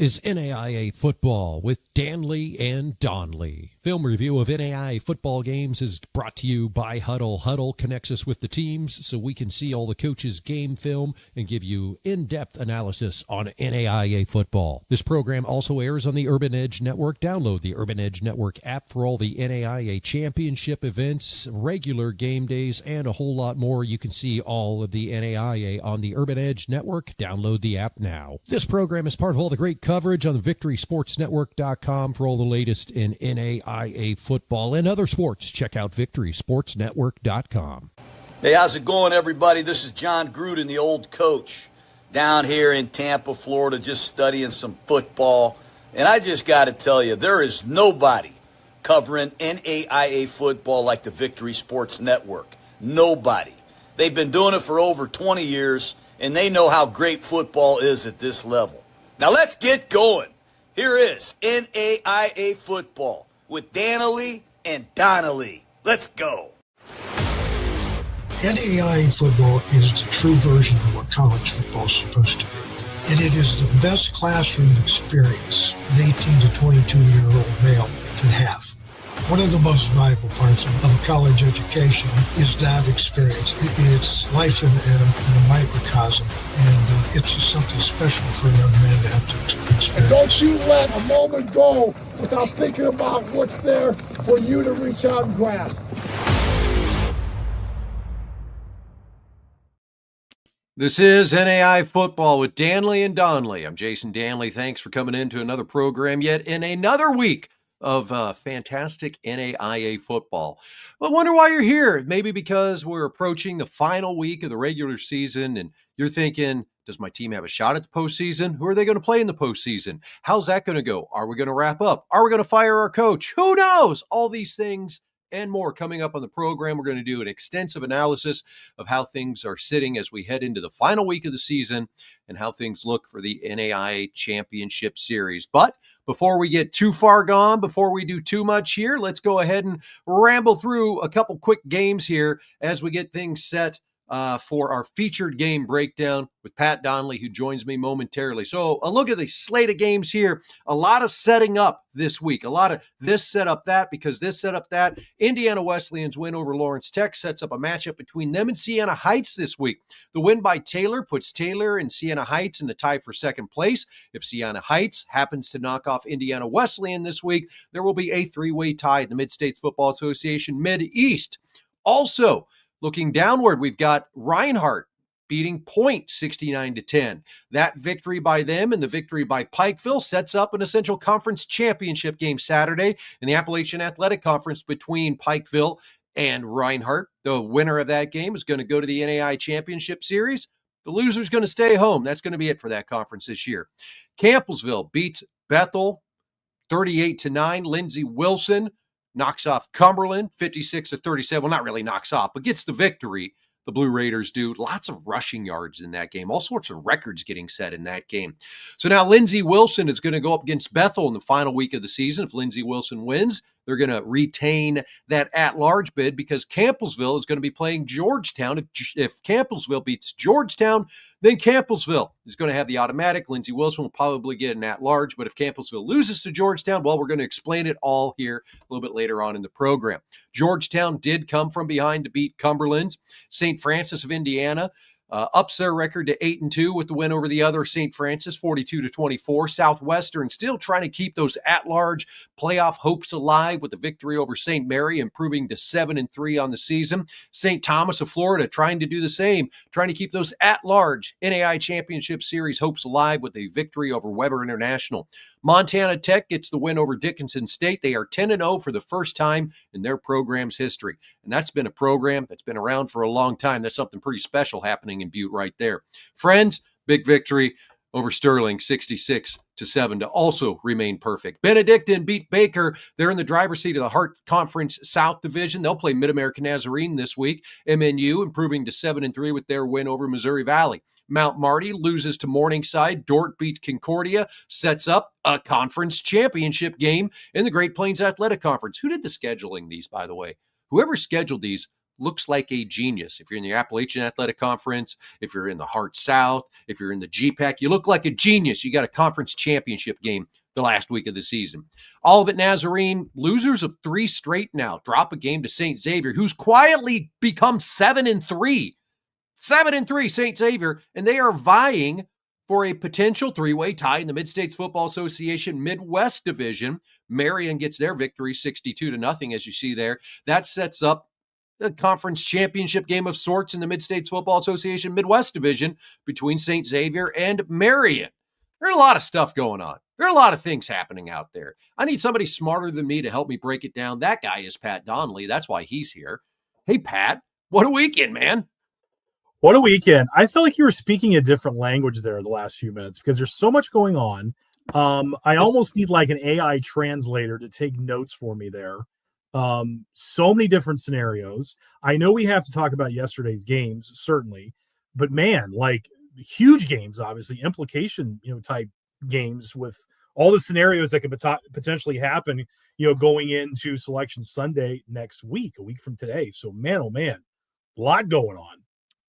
is NAIA Football with Dannelly and Donley. Film review of NAIA football games is brought to you by Huddle. Huddle connects us with the teams so we can see all the coaches' game film and give you in-depth analysis on NAIA football. This program also airs on the Urban Edge Network. Download the Urban Edge Network app for all the NAIA Championship events, regular game days, and a whole lot more. You can see all of the NAIA on the Urban Edge Network. Download the app now. This program is part of all the great coverage on the VictorySportsNetwork.com for all the latest in NAIA football and other sports. Check out VictorySportsNetwork.com. Hey, how's it going, everybody? This is John Gruden, the old coach, down here in Tampa, Florida, just studying some football. And I just got to tell you, there is nobody covering NAIA football like the Victory Sports Network. Nobody. They've been doing it for over 20 years, and they know how great football is at this level. Now let's get going. Here is NAIA Football with Dannelly and Donley. Let's go. NAIA Football is the true version of what college football is supposed to be. And it is the best classroom experience an 18 to 22-year-old male can have. One of the most valuable parts of a college education is that experience. It's life in a microcosm, and it's just something special for a young man to have to experience. And don't you let a moment go without thinking about what's there for you to reach out and grasp. This is NAIA Football with Dannelly and Donley. I'm Jason Dannelly. Thanks for coming into another program yet in another week of fantastic NAIA football. I wonder why you're here. Maybe because we're approaching the final week of the regular season and you're thinking, does my team have a shot at the postseason? Who are they going to play in the postseason? How's that going to go? Are we going to wrap up? Are we going to fire our coach? Who knows? All these things and more coming up on the program. We're going to do an extensive analysis of how things are sitting as we head into the final week of the season and how things look for the NAIA Championship Series. But before we get too far gone, before we do too much here, let's go ahead and ramble through a couple quick games here as we get things set for our featured game breakdown with Pat Donley, who joins me momentarily. So a look at the slate of games here. A lot of setting up this week. A lot of this set up that because this set up that. Indiana Wesleyan's win over Lawrence Tech sets up a matchup between them and Siena Heights this week. The win by Taylor puts Taylor and Siena Heights in the tie for second place. If Siena Heights happens to knock off Indiana Wesleyan this week, there will be a three-way tie in the Mid-States Football Association Mid-East. Also, looking downward, we've got Reinhardt beating Point 69-10. That victory by them and the victory by Pikeville sets up an essential conference championship game Saturday in the Appalachian Athletic Conference between Pikeville and Reinhardt. The winner of that game is going to go to the NAIA Championship Series. The loser's going to stay home. That's going to be it for that conference this year. Campbellsville beats Bethel 38-9. Lindsey Wilson knocks off Cumberland 56-37. Well, not really knocks off, but gets the victory. The Blue Raiders do. Lots of rushing yards in that game. All sorts of records getting set in that game. So now Lindsey Wilson is going to go up against Bethel in the final week of the season. If Lindsey Wilson wins, they're going to retain that at-large bid because Campbellsville is going to be playing Georgetown. If Campbellsville beats Georgetown, then Campbellsville is going to have the automatic. Lindsey Wilson will probably get an at-large, but if Campbellsville loses to Georgetown, well, we're going to explain it all here a little bit later on in the program. Georgetown did come from behind to beat Cumberland. St. Francis of Indiana ups their record to 8-2 with the win over the other St. Francis, 42-24. Southwestern still trying to keep those at-large playoff hopes alive with the victory over St. Mary, improving to 7-3 on the season. St. Thomas of Florida trying to do the same, trying to keep those at-large NAIA Championship Series hopes alive with a victory over Weber International. Montana Tech gets the win over Dickinson State. They are 10-0 for the first time in their program's history. And that's been a program that's been around for a long time. That's something pretty special happening in Butte right there. Friends, big victory over Sterling, 66-7 to also remain perfect. Benedictine beat Baker. They're in the driver's seat of the Hart Conference South Division. They'll play Mid-American Nazarene this week. MNU improving to 7-3 with their win over Missouri Valley. Mount Marty loses to Morningside. Dort beats Concordia, sets up a conference championship game in the Great Plains Athletic Conference. Who did the scheduling these, by the way? Whoever scheduled these looks like a genius. If you're in the Appalachian Athletic Conference, if you're in the Heart South, if you're in the GPAC, you look like a genius. You got a conference championship game the last week of the season. Olivet Nazarene, losers of 3 straight now, drop a game to St. Xavier, who's quietly become 7-3. 7-3, St. Xavier, and they are vying for a potential 3-way tie in the Mid-States Football Association Midwest Division. Marion gets their victory 62-0, as you see there. That sets up a conference championship game of sorts in the Mid-States Football Association Midwest Division between St. Xavier and Marion. There's a lot of stuff going on. There are a lot of things happening out there. I need somebody smarter than me to help me break it down. That guy is Pat Donnelly. That's why he's here. Hey, Pat, what a weekend, man. What a weekend. I felt like you were speaking a different language there the last few minutes because there's so much going on. I almost need like an AI translator to take notes for me there. So many different scenarios. I know we have to talk about yesterday's games, certainly, but man, like huge games, obviously, implication, type games with all the scenarios that could potentially happen, going into Selection Sunday next week, a week from today. So man, oh man, a lot going on.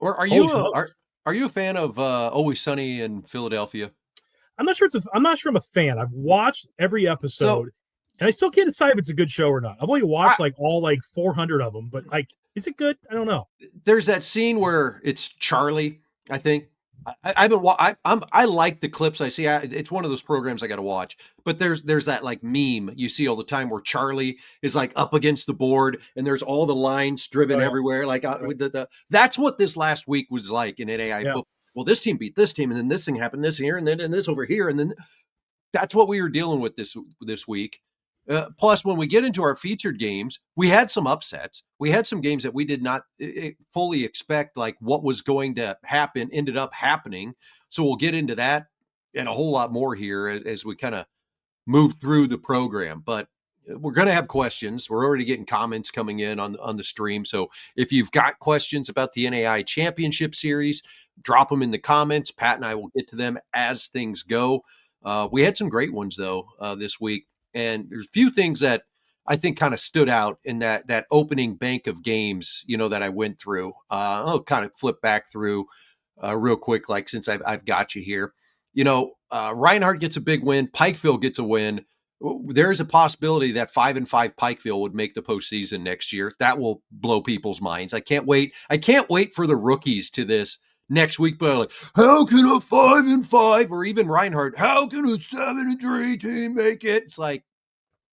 Or are you a fan of Always Sunny in Philadelphia? I'm not sure I'm a fan. I've watched every episode, and I still can't decide if it's a good show or not. I've only watched all 400 of them, but is it good? I don't know. There's that scene where it's Charlie, I think. I like the clips I see. It's one of those programs I got to watch. But there's that meme you see all the time where Charlie is up against the board and there's all the lines driven everywhere. With that's what this last week was like in NAIA football. Well, this team beat this team, and then this thing happened, this here, and then this over here, and then that's what we were dealing with this week. Plus, when we get into our featured games, we had some upsets. We had some games that we did not fully expect, what was going to happen, ended up happening. So we'll get into that and a whole lot more here as we kind of move through the program. But we're going to have questions. We're already getting comments coming in on the stream. So if you've got questions about the NAIA Championship Series, drop them in the comments. Pat and I will get to them as things go. We had some great ones, though, this week. And there's a few things that I think kind of stood out in that opening bank of games, that I went through. I'll kind of flip back through real quick, since I've got you here. Reinhardt gets a big win. Pikeville gets a win. There's a possibility that 5-5 Pikeville would make the postseason next year. That will blow people's minds. I can't wait. I can't wait for the rookies to this next week, but how can a 5-5 or even Reinhardt, how can a 7-3 team make it? It's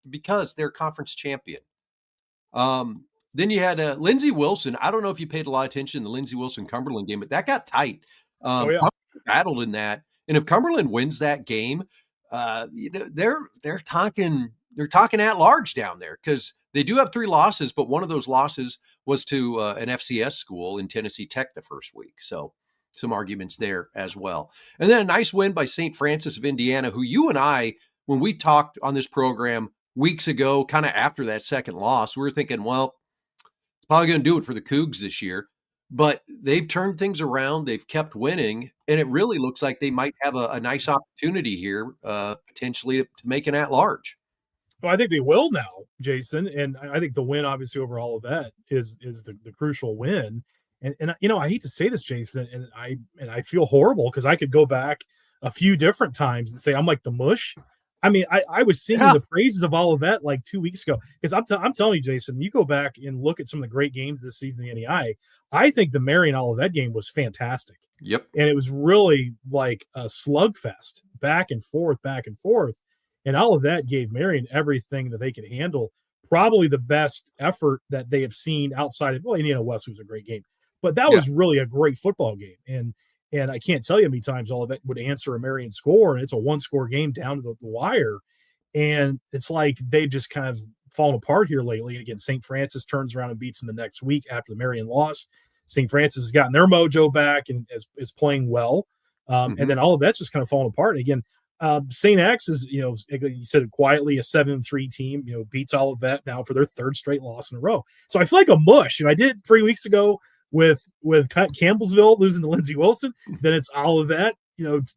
because they're conference champion. Then you had Lindsey Wilson. I don't know if you paid a lot of attention to the Lindsey Wilson Cumberland game, but that got tight. Cumberland battled in that, and if Cumberland wins that game, they're talking at large down there because they do have 3 losses, but one of those losses was to an FCS school in Tennessee Tech the first week. So some arguments there as well. And then a nice win by St. Francis of Indiana, who you and I, when we talked on this program weeks ago, kind of after that second loss, we were thinking, well, it's probably going to do it for the Cougs this year. But they've turned things around. They've kept winning. And it really looks like they might have a nice opportunity here, potentially to make an at-large. Well, I think they will now, Jason. And I think the win, obviously, over all of that is the crucial win. And I hate to say this, Jason, and I feel horrible because I could go back a few different times and say I'm like the mush. I mean, I was singing the praises of all of that 2 weeks ago because I'm telling you, Jason, you go back and look at some of the great games this season in the NAIA. I think the Marion Olivet game was fantastic. Yep. And it was really like a slugfest, back and forth. And all of that gave Marion everything that they could handle. Probably the best effort that they have seen outside of Indiana West was a great game. But that was really a great football game. And I can't tell you how many times all of that would answer a Marion score, and it's a 1-score game down to the wire. And it's like they've just kind of fallen apart here lately. And again, St. Francis turns around and beats them the next week after the Marion loss. St. Francis has gotten their mojo back and is playing well. And then all of that's just kind of fallen apart. And again, St. X is, you said it quietly, a 7-3 team, beats all of that now for their 3rd straight loss in a row. So I feel like a mush. I did 3 weeks ago with Campbellsville losing to Lindsey Wilson. Then it's all of that.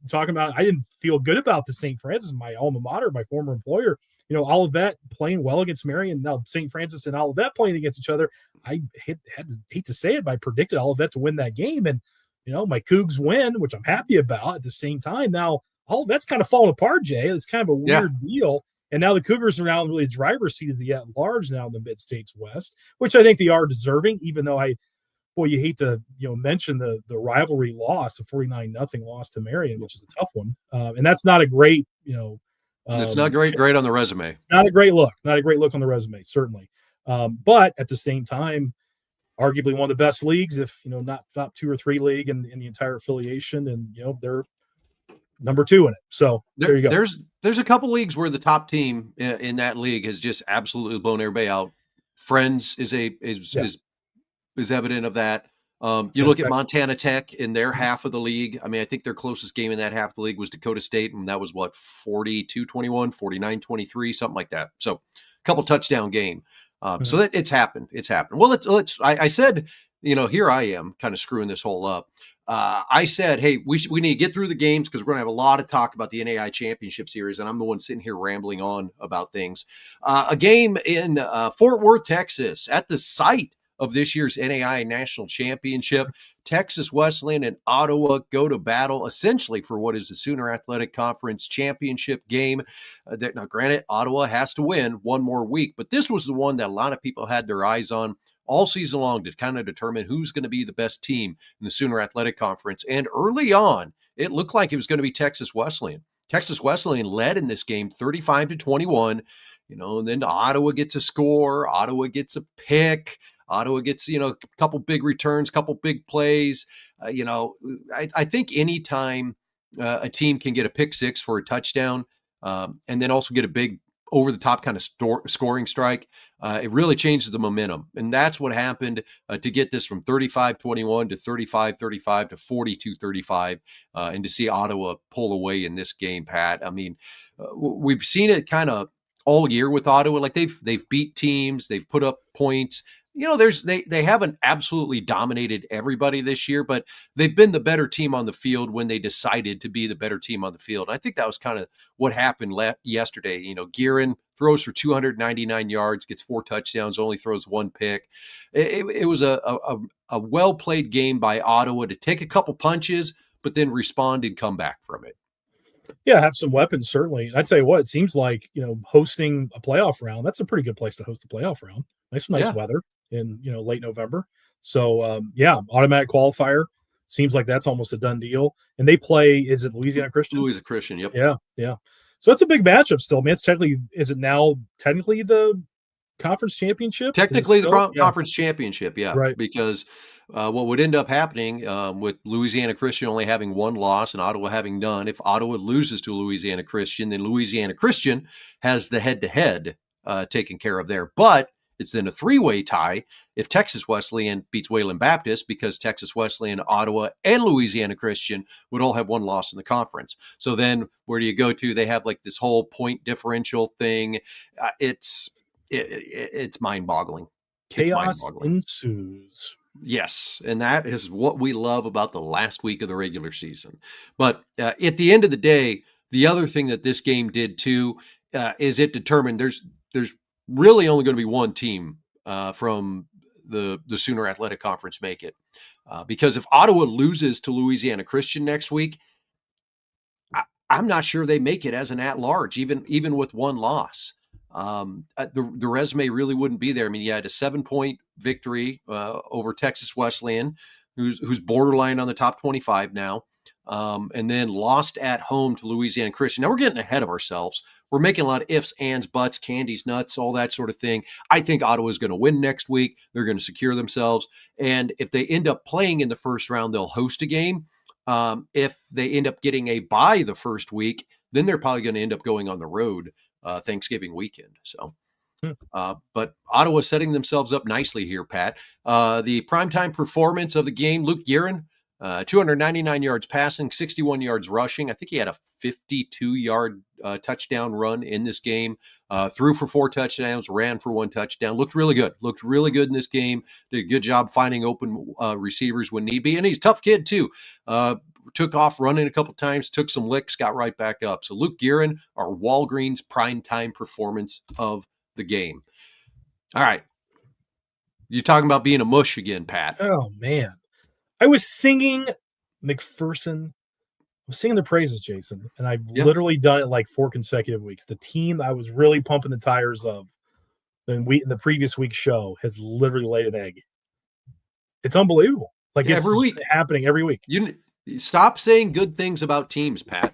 talking about, I didn't feel good about the St. Francis, my alma mater, my former employer, Olivet playing well against Marion. Now St. Francis and Olivet playing against each other. I hate to say it, but I predicted Olivet to win that game. And, my Cougs win, which I'm happy about. At the same time, now Olivet's kind of falling apart, Jay. It's kind of a weird deal. And now the Cougars are now in really the driver's seat as the at-large now in the Mid-States West, which I think they are deserving, even though you hate to mention the rivalry loss, the 49-0 loss to Marion, which is a tough one. And that's not a great, it's not great on the resume. It's not a great look. Not a great look on the resume, certainly. But at the same time, arguably one of the best leagues, if not top 2 or 3 league in the entire affiliation, and they're number 2 in it. So there you go. There's a couple leagues where the top team in that league has just absolutely blown everybody out. Friends is evident of that. You look at Montana Tech in their half of the league. I mean, I think their closest game in that half of the league was Dakota State, and that was 42-21, 49-23, something like that. So a couple touchdown game. So that it's happened. It's happened. Well, I said, here I am kind of screwing this whole up. I said, hey, we need to get through the games because we're going to have a lot of talk about the NAIA Championship Series, and I'm the one sitting here rambling on about things. A game in Fort Worth, Texas, at the site of this year's NAIA National Championship. Texas Wesleyan and Ottawa go to battle essentially for what is the Sooner Athletic Conference Championship game. Now, granted, Ottawa has to win one more week, but this was the one that a lot of people had their eyes on all season long to kind of determine who's going to be the best team in the Sooner Athletic Conference. And early on, it looked like it was going to be Texas Wesleyan. Texas Wesleyan led in this game 35-21, and then Ottawa gets a score. Ottawa gets a pick. Ottawa gets, a couple big returns, couple big plays. I think anytime a team can get a pick six for a touchdown and then also get a big over-the-top kind of scoring strike, it really changes the momentum. And that's what happened to get this from 35-21 to 35-35 to 42-35 and to see Ottawa pull away in this game, Pat. I mean, we've seen it kind of all year with Ottawa. Like they've beat teams, they've put up points. They haven't absolutely dominated everybody this year, but they've been the better team on the field when they decided to be the better team on the field. I think that was kind of what happened yesterday. Guerin throws for 299 yards, gets 4 touchdowns, only throws 1 pick. It was a well-played game by Ottawa to take a couple punches, but then respond and come back from it. Yeah, have some weapons, certainly. I tell you what, it seems like, hosting a playoff round, that's a pretty good place to host a playoff round. Nice weather in, late November. So, automatic qualifier. Seems like that's almost a done deal. And they play, is it Louisiana Christian? Louisiana Christian, yep. Yeah. So that's a big matchup still. I mean, is it now technically the conference championship? Technically the conference championship, yeah. Right. Because what would end up happening with Louisiana Christian only having 1 loss and Ottawa having none, if Ottawa loses to Louisiana Christian, then Louisiana Christian has the head-to-head taken care of there. But it's then a 3-way tie if Texas Wesleyan beats Wayland Baptist, because Texas Wesleyan, Ottawa, and Louisiana Christian would all have 1 loss in the conference. So then where do you go to? They have like this whole point differential thing. It's mind-boggling. Chaos ensues. Yes, and that is what we love about the last week of the regular season. But at the end of the day, the other thing that this game did too is it determined there's really only going to be one team from the Sooner Athletic Conference make it. Because if Ottawa loses to Louisiana Christian next week, I'm not sure they make it as an at-large, even with 1 loss. The resume really wouldn't be there. I mean, you had a 7-point victory over Texas Wesleyan, who's borderline on the top 25 now, and then lost at home to Louisiana Christian. Now we're getting ahead of ourselves. We're making a lot of ifs, ands, buts, candies, nuts, all that sort of thing. I think Ottawa is going to win next week. They're going to secure themselves. And if they end up playing in the first round, they'll host a game. If they end up getting a bye the first week, then they're probably going to end up going on the road Thanksgiving weekend. So, but Ottawa setting themselves up nicely here, Pat. The primetime performance of the game, Luke Guerin, 299 yards passing, 61 yards rushing. I think he had a 52-yard touchdown run in this game. Threw for 4 touchdowns, ran for 1 touchdown. Looked really good. Looked really good in this game. Did a good job finding open receivers when need be. And he's a tough kid, too. took off running a couple times, took some licks, got right back up. So Luke Gearin, our Walgreens primetime performance of the game. All right. You're talking about being a mush again, Pat. Oh, man. I was singing McPherson. I was singing the praises, Jason, and I've literally done it like 4 consecutive weeks. The team I was really pumping the tires of in the previous week's show has literally laid an egg. It's unbelievable. Like it's every week happening every week. You stop saying good things about teams, Pat.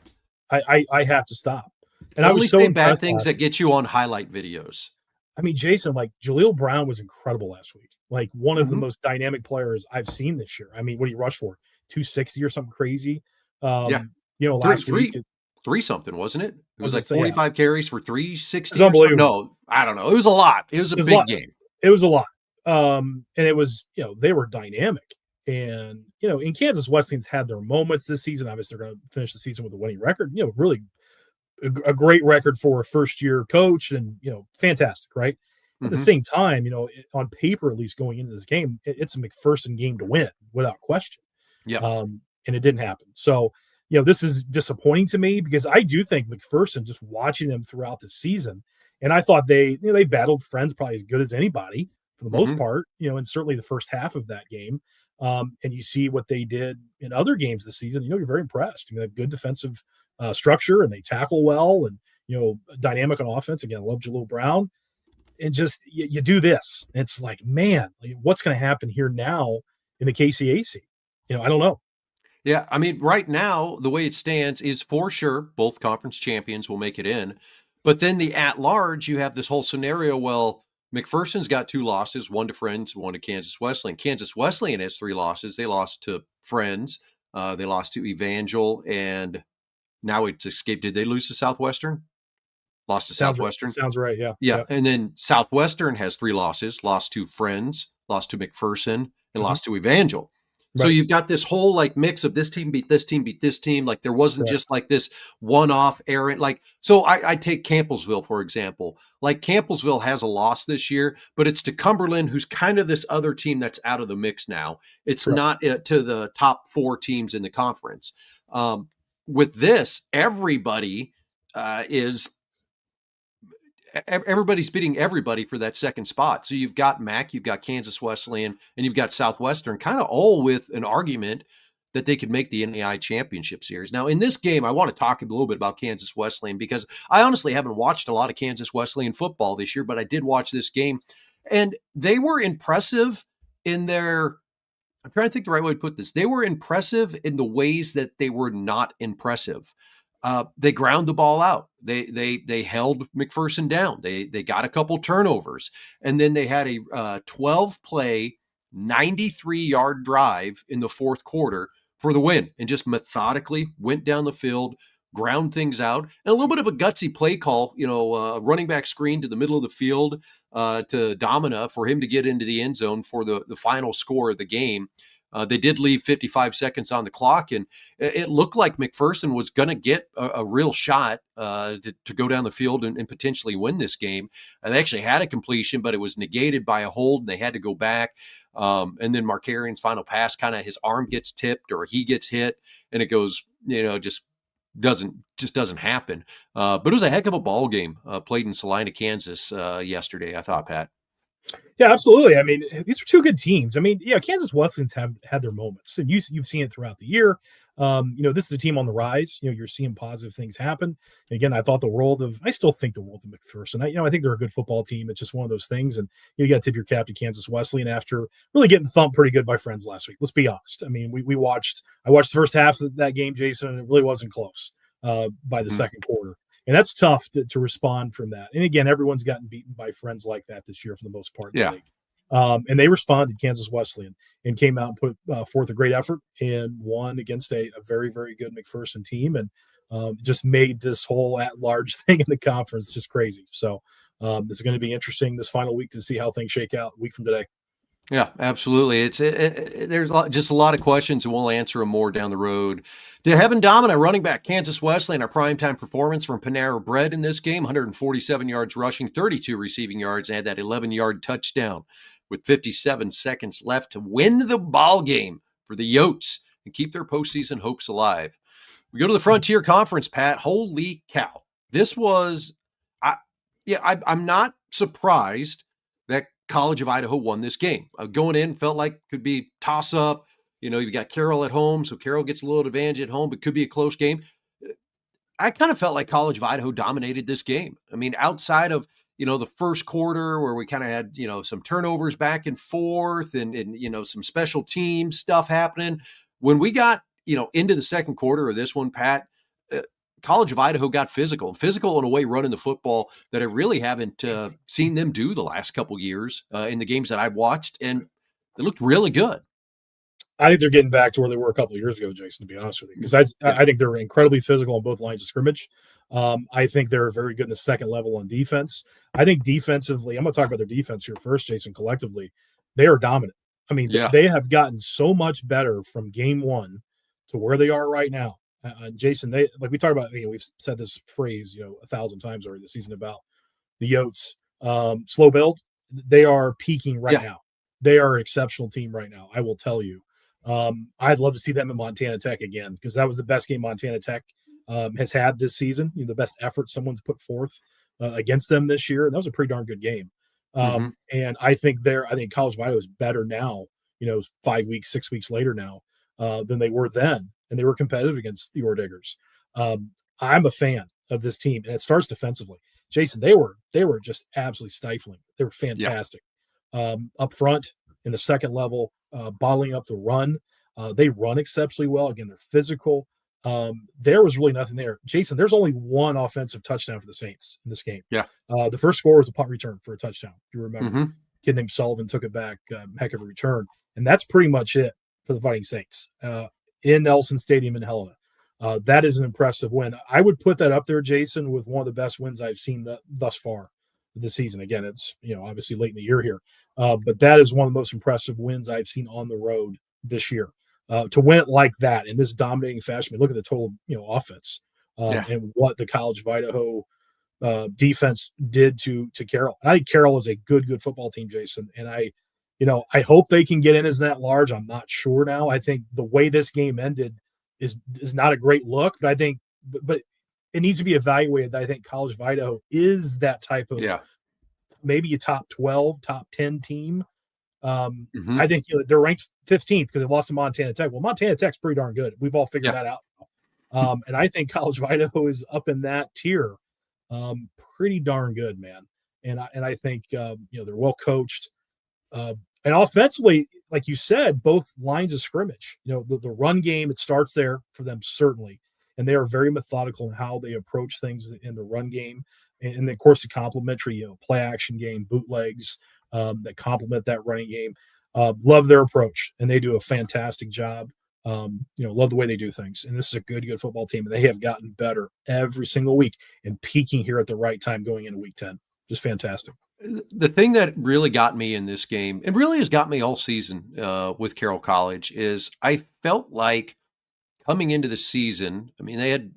I have to stop. And only I was so say bad things that get you on highlight videos. I mean, Jason, like Jaleel Brown was incredible last week. Like one of the most dynamic players I've seen this year. I mean, what did he rush for? 260 or something crazy. Last week. Three something, wasn't it? It was like say, 45 carries for 360. Unbelievable. No, I don't know. It was a lot. It was a big game. It was a lot. And it was, they were dynamic. And, in Kansas, Wesleyan's had their moments this season. Obviously, they're going to finish the season with a winning record. Really a great record for a first-year coach and, fantastic, right? At the same time, on paper, at least going into this game, it's a McPherson game to win without question. Yeah. And it didn't happen. So, this is disappointing to me because I do think McPherson, just watching them throughout the season, and I thought they battled Friends probably as good as anybody for the most part, and certainly the first half of that game. And you see what they did in other games this season, you're very impressed. I mean, they have good defensive structure and they tackle well and, dynamic on offense. Again, I love Jaleel Brown. And just you do this. It's like, man, what's going to happen here now in the KCAC? I don't know. Yeah, I mean, right now, the way it stands is for sure both conference champions will make it in. But then the at-large, you have this whole scenario, well, McPherson's got 2 losses, 1 to Friends, 1 to Kansas Wesleyan. Kansas Wesleyan has 3 losses. They lost to Friends. They lost to Evangel, and now it's escaped. Did they lose to Southwestern? Lost to Southwestern. Sounds right, yeah. Yeah, and then Southwestern has 3 losses, lost to Friends, lost to McPherson, and lost to Evangel. Right. So you've got this whole mix of this team beat this team, beat this team. Like there wasn't just like this one-off errant. So I take Campbellsville, for example. Like Campbellsville has a loss this year, but it's to Cumberland, who's kind of this other team that's out of the mix now. It's not to the top 4 teams in the conference. With this, everybody everybody's beating everybody for that second spot. So you've got MAC, you've got Kansas Wesleyan, and you've got Southwestern, kind of all with an argument that they could make the NAIA Championship Series. Now, in this game, I want to talk a little bit about Kansas Wesleyan because I honestly haven't watched a lot of Kansas Wesleyan football this year, but I did watch this game, and they were impressive in their – I'm trying to think the right way to put this. They were impressive in the ways that they were not impressive. They ground the ball out. They held McPherson down. They got a couple turnovers, and then they had a 12-play, 93-yard drive in the fourth quarter for the win, and just methodically went down the field, ground things out, and a little bit of a gutsy play call. Running back screen to the middle of the field to Domina for him to get into the end zone for the final score of the game. They did leave 55 seconds on the clock, and it looked like McPherson was going to get a real shot to go down the field and potentially win this game. And they actually had a completion, but it was negated by a hold, and they had to go back. And then Markarian's final pass, kind of his arm gets tipped or he gets hit, and it goes, just doesn't happen. But it was a heck of a ball game played in Salina, Kansas yesterday, I thought, Pat. Yeah, absolutely. I mean, these are 2 good teams. I mean, Kansas Wesleyan's have had their moments, and you've seen it throughout the year. This is a team on the rise. You're seeing positive things happen. And again, I still think the world of McPherson. I think they're a good football team. It's just one of those things, and you got to tip your cap to Kansas Wesleyan after really getting thumped pretty good by Friends last week. Let's be honest. I mean, I watched the first half of that game, Jason, and it really wasn't close by the second quarter. And that's tough to respond from that. And again, everyone's gotten beaten by Friends like that this year for the most part. Yeah. And they responded, Kansas Wesleyan, and came out and put forth a great effort and won against a very, very good McPherson team, and just made this whole at-large thing in the conference just crazy. So this is going to be interesting this final week to see how things shake out a week from today. Yeah, absolutely. There's just a lot of questions, and we'll answer them more down the road. Did Heaven Domina, running back Kansas Wesleyan, our primetime performance from Panera Bread in this game, 147 yards rushing, 32 receiving yards, and had that 11-yard touchdown with 57 seconds left to win the ball game for the Yotes and keep their postseason hopes alive. We go to the Frontier Conference, Pat. Holy cow. This was, I'm not surprised that College of Idaho won this game. Going in, felt like could be toss up. You've got Carroll at home, so Carroll gets a little advantage at home, but could be a close game. I kind of felt like College of Idaho dominated this game. I mean, outside of, the first quarter where we kind of had, some turnovers back and forth and some special team stuff happening. When we got, into the second quarter of this one, Pat, College of Idaho got physical in a way running the football that I really haven't seen them do the last couple years in the games that I've watched. And they looked really good. I think they're getting back to where they were a couple of years ago, Jason, to be honest with you, because I think they're incredibly physical on both lines of scrimmage. I think they're very good in the second level on defense. I think defensively, I'm going to talk about their defense here first, Jason, collectively. They are dominant. I mean, they have gotten so much better from game one to where they are right now. Jason, like we talked about, we've said this phrase, 1,000 times already this season about the Yotes. Slow build, they are peaking right now. They are an exceptional team right now, I will tell you. I'd love to see them in Montana Tech again, because that was the best game Montana Tech has had this season. The best effort someone's put forth against them this year. And that was a pretty darn good game. And I think College of Idaho is better now, 5 weeks, 6 weeks later now than they were then. And they were competitive against the Orediggers. I'm a fan of this team, and it starts defensively. Jason, they were just absolutely stifling. They were fantastic. Up front in the second level, bottling up the run. They run exceptionally well. Again, they're physical. There was really nothing there. Jason, there's only one offensive touchdown for the Saints in this game. The first score was a punt return for a touchdown, if you remember. A kid named Sullivan took it back, heck of a return. And that's pretty much it for the Fighting Saints in Nelson Stadium in Helena. That is an impressive win. I would put that up there, Jason, with one of the best wins I've seen thus far this season. Again, it's obviously late in the year here, but that is one of the most impressive wins I've seen on the road this year. To win it like that in this dominating fashion, I mean, look at the total offense and what the College of Idaho defense did to Carroll. I think Carroll is a good football team, Jason, and I hope they can get in as that large. I'm not sure now. I think the way this game ended is not a great look, but I think but it needs to be evaluated. I think College of Idaho is that type of maybe a top 12, top 10 team. I think they're ranked 15th because they lost to Montana Tech. Well, Montana Tech's pretty darn good. We've all figured that out. And I think College of Idaho is up in that tier. Pretty darn good, man. And I think they're well coached. And offensively, like you said, both lines of scrimmage, the run game, it starts there for them, certainly. And they are very methodical in how they approach things in the run game. And of course, the complementary, play action game, bootlegs that complement that running game. Love their approach, and they do a fantastic job. Love the way they do things. And this is a good football team. And they have gotten better every single week and peaking here at the right time going into week 10. Just fantastic. The thing that really got me in this game, and really has got me all season with Carroll College, is I felt like coming into the season, I mean, they had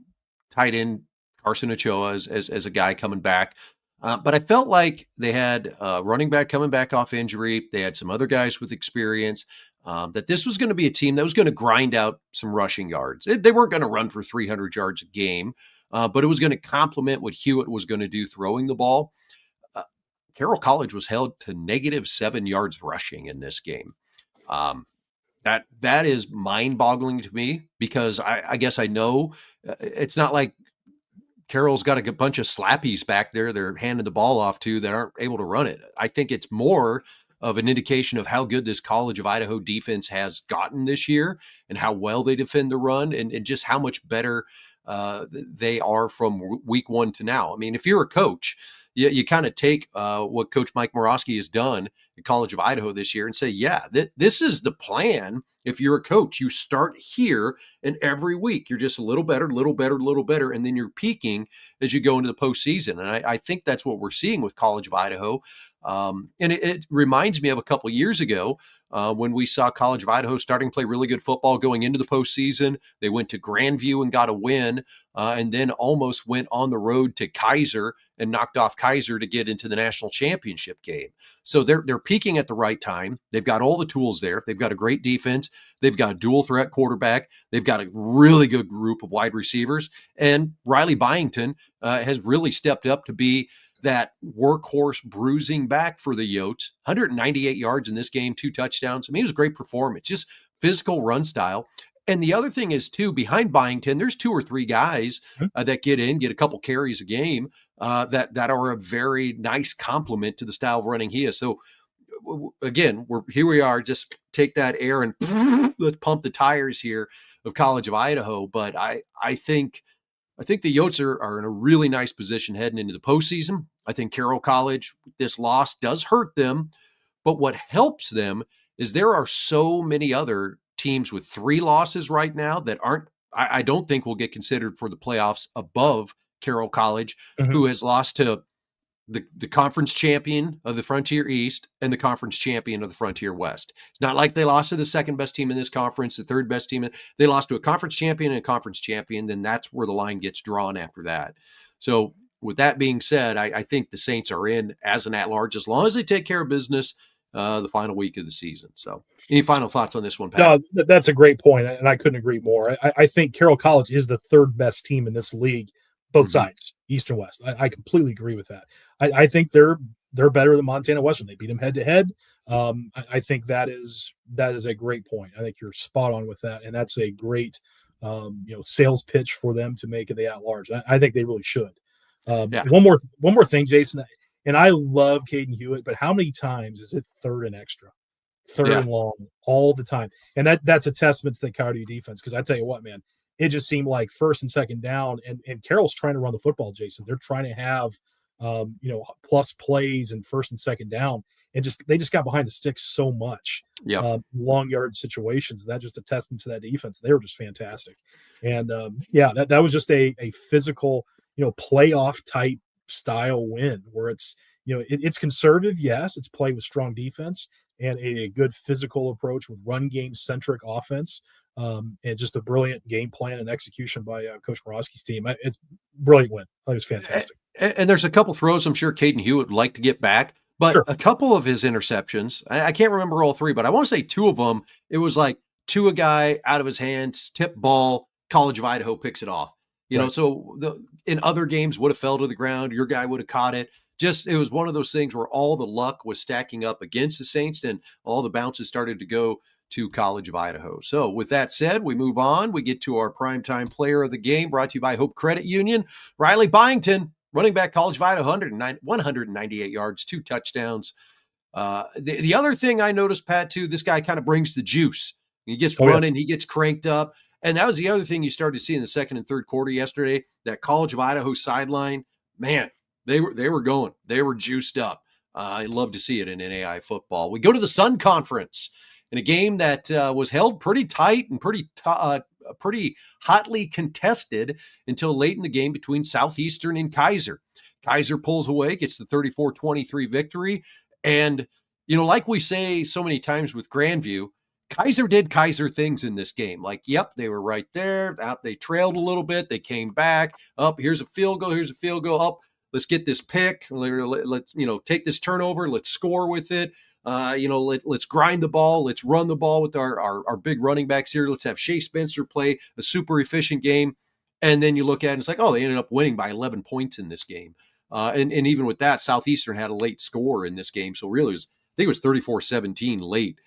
tight end Carson Ochoa as a guy coming back. But I felt like they had a running back coming back off injury. They had some other guys with experience, that this was going to be a team that was going to grind out some rushing yards. They weren't going to run for 300 yards a game, but it was going to complement what Hewitt was going to do throwing the ball. Carroll College was held to -7 yards rushing in this game. That is mind-boggling to me, because I guess I know it's not like Carroll's got a bunch of slappies back there they're handing the ball off to that aren't able to run it. I think it's more of an indication of how good this College of Idaho defense has gotten this year and how well they defend the run and just how much better they are from week one to now. I mean, if you're a coach, you kind of take what Coach Mike Morosky has done at College of Idaho this year and say, this is the plan. If you're a coach, you start here, and every week you're just a little better, and then you're peaking as you go into the postseason. And I think that's what we're seeing with College of Idaho. And it reminds me of a couple of years ago when we saw College of Idaho starting to play really good football going into the postseason. They went to Grandview and got a win, and then almost went on the road to Kaiser and knocked off Kaiser to get into the national championship game. So they're peaking at the right time. They've got all the tools there. They've got a great defense. They've got a dual threat quarterback. They've got a really good group of wide receivers. And Riley Byington has really stepped up to be that workhorse bruising back for the Yotes. 198 yards in this game, 2 touchdowns. I mean, it was a great performance, just physical run style. And the other thing is, too, behind Byington, there's 2 or 3 guys that get a couple carries a game that are a very nice complement to the style of running he is. So, again, we are. Just take that air and let's pump the tires here of College of Idaho. But I think the Yotes are in a really nice position heading into the postseason. I think Carroll College, this loss does hurt them, but what helps them is there are so many other teams with 3 losses right now that I don't think will get considered for the playoffs above Carroll College, who has lost to the conference champion of the Frontier East and the conference champion of the Frontier West. It's not like they lost to the second best team in this conference, the third best team. They lost to a conference champion and a conference champion. Then that's where the line gets drawn after that. So with that being said, I think the Saints are in as an at-large as long as they take care of business the final week of the season. So any final thoughts on this one, Pat? No, that's a great point, and I couldn't agree more. I think Carroll College is the 3rd best team in this league, both sides, East and West. I completely agree with that. I think they're better than Montana Western. They beat them head to head. I think that is a great point. I think you're spot on with that, and that's a great sales pitch for them to make it the at-large. I think they really should. One more thing, Jason, and I love Caden Hewitt, but how many times is it 3rd and extra, 3rd and long all the time? And that's a testament to the Coyote defense, because I tell you what, man, it just seemed like 1st and 2nd down, and Carroll's trying to run the football, Jason. They're trying to have plus plays and 1st and 2nd down, and they just got behind the sticks so much. Long yard situations. That's just a testament to that defense. They were just fantastic. And that was just a physical, playoff type style win where it's conservative. Yes, it's play with strong defense and a good physical approach with run game centric offense. And just a brilliant game plan and execution by Coach Morosky's team. It's a brilliant win. I think it's fantastic. And there's a couple throws I'm sure Caden Hewitt would like to get back, but a couple of his interceptions, I can't remember all 3, but I want to say 2 of them, it was like to a guy out of his hands, tip ball, College of Idaho picks it off. So in other games would have fell to the ground. Your guy would have caught it. It was one of those things where all the luck was stacking up against the Saints and all the bounces started to go to College of Idaho. So with that said, we move on. We get to our primetime player of the game, brought to you by Hope Credit Union. Riley Byington, running back, College of Idaho, 198 yards, 2 touchdowns. The other thing I noticed, Pat, too, this guy kind of brings the juice. He gets running, he gets cranked up. And that was the other thing you started to see in the 2nd and 3rd quarter yesterday, that College of Idaho sideline. Man, they were going. They were juiced up. I love to see it in NAIA football. We go to the Sun Conference in a game that was held pretty tight and pretty hotly contested until late in the game between Southeastern and Kaiser. Kaiser pulls away, gets the 34-23 victory. And, like we say so many times with Grandview, Kaiser did Kaiser things in this game. Like, they were right there. They trailed a little bit. They came back. Here's a field goal. Here's a field goal. Let's get this pick. Let's take this turnover. Let's score with it. Let's grind the ball. Let's run the ball with our big running backs here. Let's have Shea Spencer play a super efficient game. And then you look at it and it's like, they ended up winning by 11 points in this game. And even with that, Southeastern had a late score in this game. So really, I think it was 34-17 late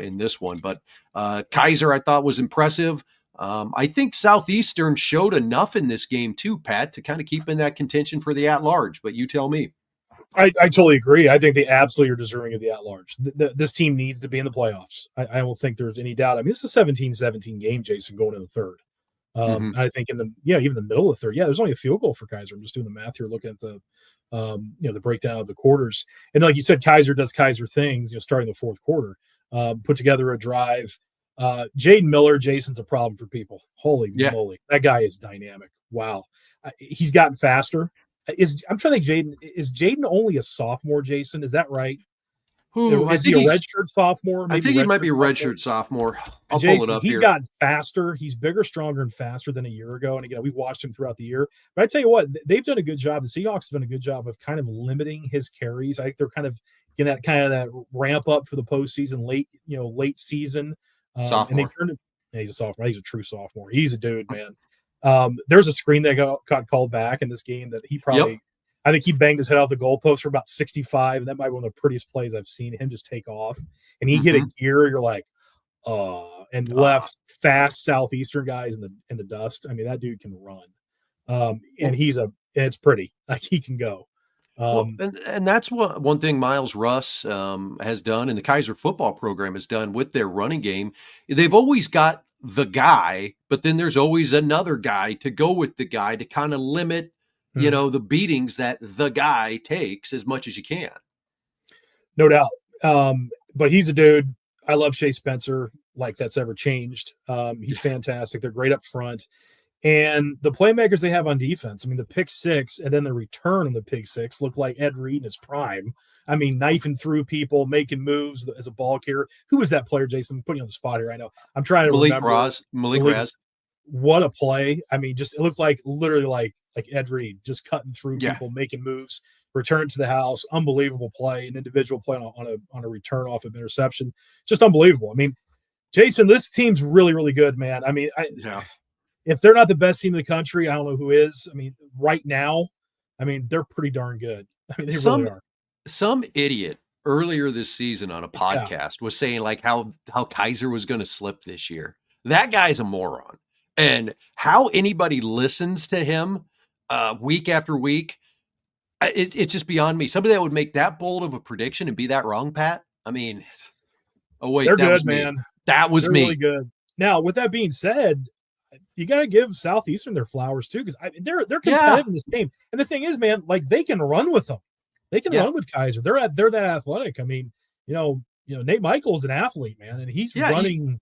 in this one. But Kaiser, I thought, was impressive. I think Southeastern showed enough in this game too, Pat, to kind of keep in that contention for the at-large. But you tell me. I totally agree. I think they absolutely are deserving of the at-large. This team needs to be in the playoffs. I don't think there's any doubt. I mean, it's a 17-17 game, Jason, going in the 3rd. I think even the middle of the 3rd, there's only a field goal for Kaiser. I'm just doing the math here, looking at the the breakdown of the quarters. And like you said, Kaiser does Kaiser things, starting the 4th quarter, put together a drive. Jaden Miller, Jason's a problem for people. Holy moly. That guy is dynamic. Wow. He's gotten faster. I'm trying to think, is Jaden only a sophomore, Jason? Is that right? Is he a redshirt sophomore? I think he might be a redshirt sophomore. I'll pull it up here. He's gotten faster. He's bigger, stronger, and faster than a year ago. And again, we've watched him throughout the year. But I tell you what, they've done a good job. The Seahawks have done a good job of kind of limiting his carries. I think they're kind of getting that kind of that ramp up for the postseason, late season. And they Sophomore. turned it. He's a sophomore. He's a true sophomore. He's a dude, man. There's a screen that got called back in this game that he probably, I think he banged his head off the goalpost for about 65, and that might be one of the prettiest plays I've seen him just take off. And he hit a gear. You're like, and left fast Southeastern guys in the dust. I mean, that dude can run. And it's pretty. Like, he can go. And that's one thing Miles Russ has done, and the Kaiser football program has done with their running game. They've always got the guy, but then there's always another guy to go with the guy to kind of limit, the beatings that the guy takes as much as you can. No doubt. But he's a dude. I love Shea Spencer like that's ever changed. He's fantastic. They're great up front. And the playmakers they have on defense, I mean, the pick six and then the return on the pick six look like Ed Reed in his prime. I mean, knifing through people, making moves as a ball carrier. Who was that player, Jason? I'm putting you on the spot here. I know. I'm trying to remember. Malik Raz. What a play. I mean, just it looked like literally like Ed Reed just cutting through people, making moves, return to the house. Unbelievable play, an individual play on a return off of interception. Just unbelievable. I mean, Jason, this team's really, really good, man. I mean, if they're not the best team in the country, I don't know who is. I mean, right now, they're pretty darn good. I mean, they really are. Some idiot earlier this season on a podcast was saying like how Kaiser was going to slip this year. That guy's a moron. And how anybody listens to him week after week, it's just beyond me. Somebody that would make that bold of a prediction and be that wrong, Pat. I mean, they're good, man. That was they're me. Really good. Now, with that being said, you got to give Southeastern their flowers too, because they're competitive in this game. And the thing is, man, like they can run with them. They can run with Kaiser. They're that athletic. I mean, Nate Michael's an athlete, man, and he's running,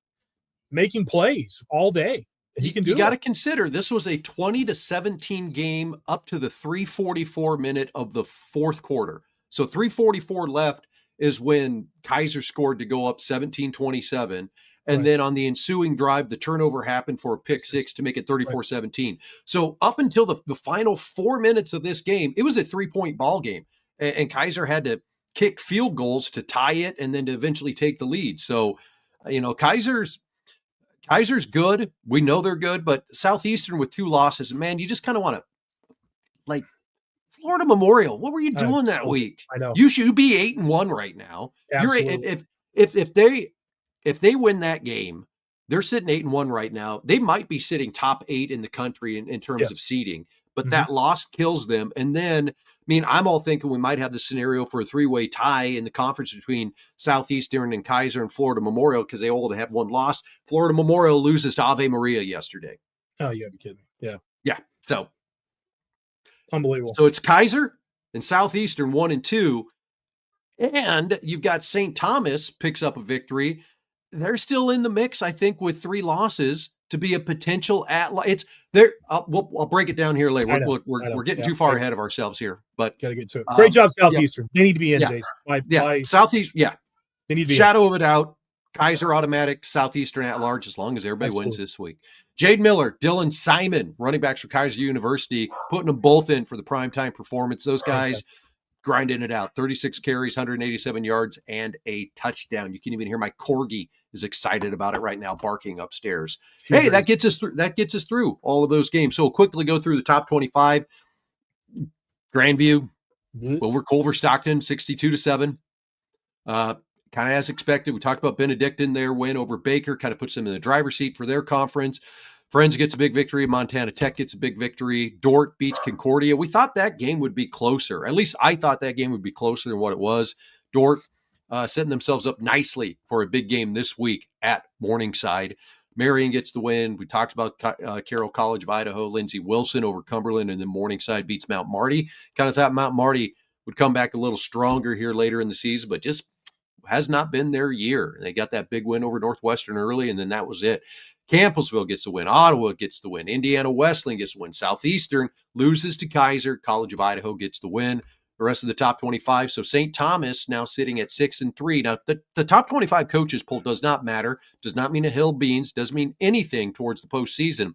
making plays all day. He can do. You got to consider this was a 20-17 game up to the 3:44 minute of the fourth quarter. So 3:44 left is when Kaiser scored to go up 17-27. And then on the ensuing drive, the turnover happened for a pick six to make it 34-17. So up until the final 4 minutes of this game, it was a 3-point ball game. And Kaiser had to kick field goals to tie it and then to eventually take the lead. So, Kaiser's good. We know they're good, but Southeastern with 2 losses, man, you just kind of want to, like, Florida Memorial. What were you doing that week? I know. You should be 8-1 right now. Absolutely. If they win that game, they're sitting 8-1 right now. They might be sitting top 8 in the country in terms of seeding, but that loss kills them. And then, I'm all thinking we might have the scenario for a 3-way tie in the conference between Southeastern and Kaiser and Florida Memorial because they all have one loss. Florida Memorial loses to Ave Maria yesterday. Oh, you gotta be kidding me. Yeah. Yeah. So unbelievable. So it's Kaiser and Southeastern 1 and 2. And you've got St. Thomas picks up a victory. They're still in the mix, I think, with 3 losses to be a potential it's there. I'll break it down here later. We're getting too far ahead of ourselves here, but gotta get to it. Great job, Southeastern. They need to be in, Jason. Southeast. Yeah, they need to be shadow of a doubt. Kaiser automatic, Southeastern at large, as long as everybody wins this week. Jade Miller, Dylan Simon, running backs for Kaiser University, putting them both in for the primetime performance. Those guys grinding it out. 36 carries, 187 yards, and a touchdown. You can even hear my corgi is excited about it right now, barking upstairs. Hey, that gets us through. That gets us through all of those games. So we'll quickly go through the top 25. Grandview over Culver Stockton, 62-7. Kind of as expected. We talked about Benedictine, their win over Baker, kind of puts them in the driver's seat for their conference. Friends gets a big victory. Montana Tech gets a big victory. Dordt beats Concordia. We thought that game would be closer. At least I thought that game would be closer than what it was. Dordt setting themselves up nicely for a big game this week at Morningside. Marion gets the win. We talked about Carroll College of Idaho. Lindsey Wilson over Cumberland, and then Morningside beats Mount Marty. Kind of thought Mount Marty would come back a little stronger here later in the season, but just has not been their year. They got that big win over Northwestern early, and then that was it. Campbellsville gets the win. Ottawa gets the win. Indiana Wesleyan gets the win. Southeastern loses to Kaiser. College of Idaho gets the win. The rest of the top 25. So St. Thomas now sitting at 6-3. Now, the top 25 coaches poll does not matter. Does not mean a hill beans. Doesn't mean anything towards the postseason.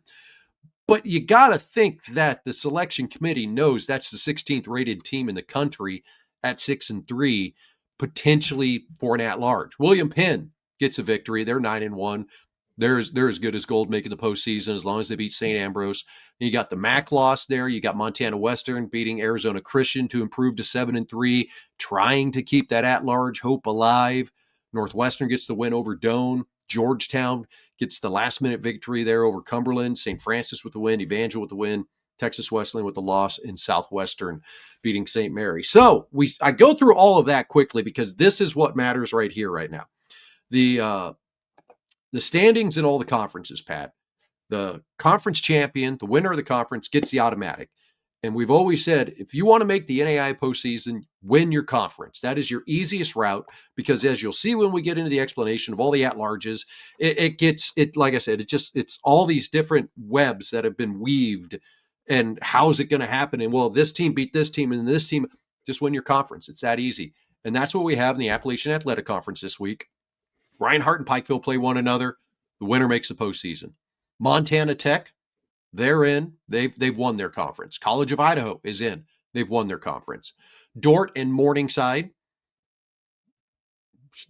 But you got to think that the selection committee knows that's the 16th rated team in the country at 6-3. potentially for an at-large. William Penn gets a victory. They're 9-1. They're as good as gold making the postseason as long as they beat St. Ambrose. You got the MAC loss there. You got Montana Western beating Arizona Christian to improve to 7-3, trying to keep that at-large hope alive. Northwestern gets the win over Doane. Georgetown gets the last-minute victory there over Cumberland. St. Francis with the win. Evangel with the win. Texas Wesleyan with the loss, and Southwestern beating St. Mary. So I go through all of that quickly because this is what matters right here, right now. The standings in all the conferences, Pat. The conference champion, the winner of the conference, gets the automatic. And we've always said, if you want to make the NAIA postseason, win your conference. That is your easiest route because, as you'll see when we get into the explanation of all the at-larges, like I said, it's all these different webs that have been weaved. And how is it going to happen? And well, this team beat this team and this team, just win your conference. It's that easy. And that's what we have in the Appalachian Athletic Conference this week. Reinhardt and Pikeville play one another. The winner makes the postseason. Montana Tech, they're in. They've won their conference. College of Idaho is in. They've won their conference. Dordt and Morningside,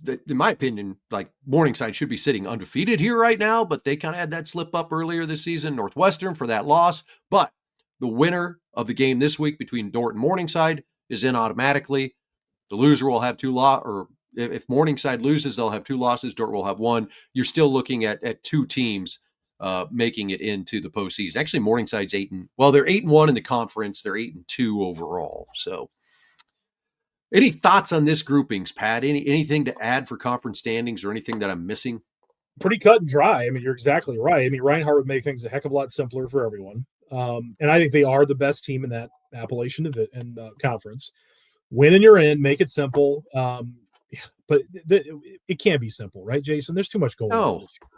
in my opinion, like Morningside should be sitting undefeated here right now, but they kind of had that slip up earlier this season. Northwestern for that loss. But the winner of the game this week between Dordt and Morningside is in automatically. The loser will have if Morningside loses, they'll have 2 losses. Dordt will have 1. You're still looking at 2 teams making it into the postseason. Actually, Morningside's they're 8-1 in the conference. They're 8-2 overall. So, any thoughts on this groupings, Pat? Anything to add for conference standings or anything that I'm missing? Pretty cut and dry. I mean, you're exactly right. I mean, Reinhardt would make things a heck of a lot simpler for everyone. And I think they are the best team in that Appalachian conference. Win and you're in. Make it simple. But it can't be simple, right, Jason? There's too much going on this year.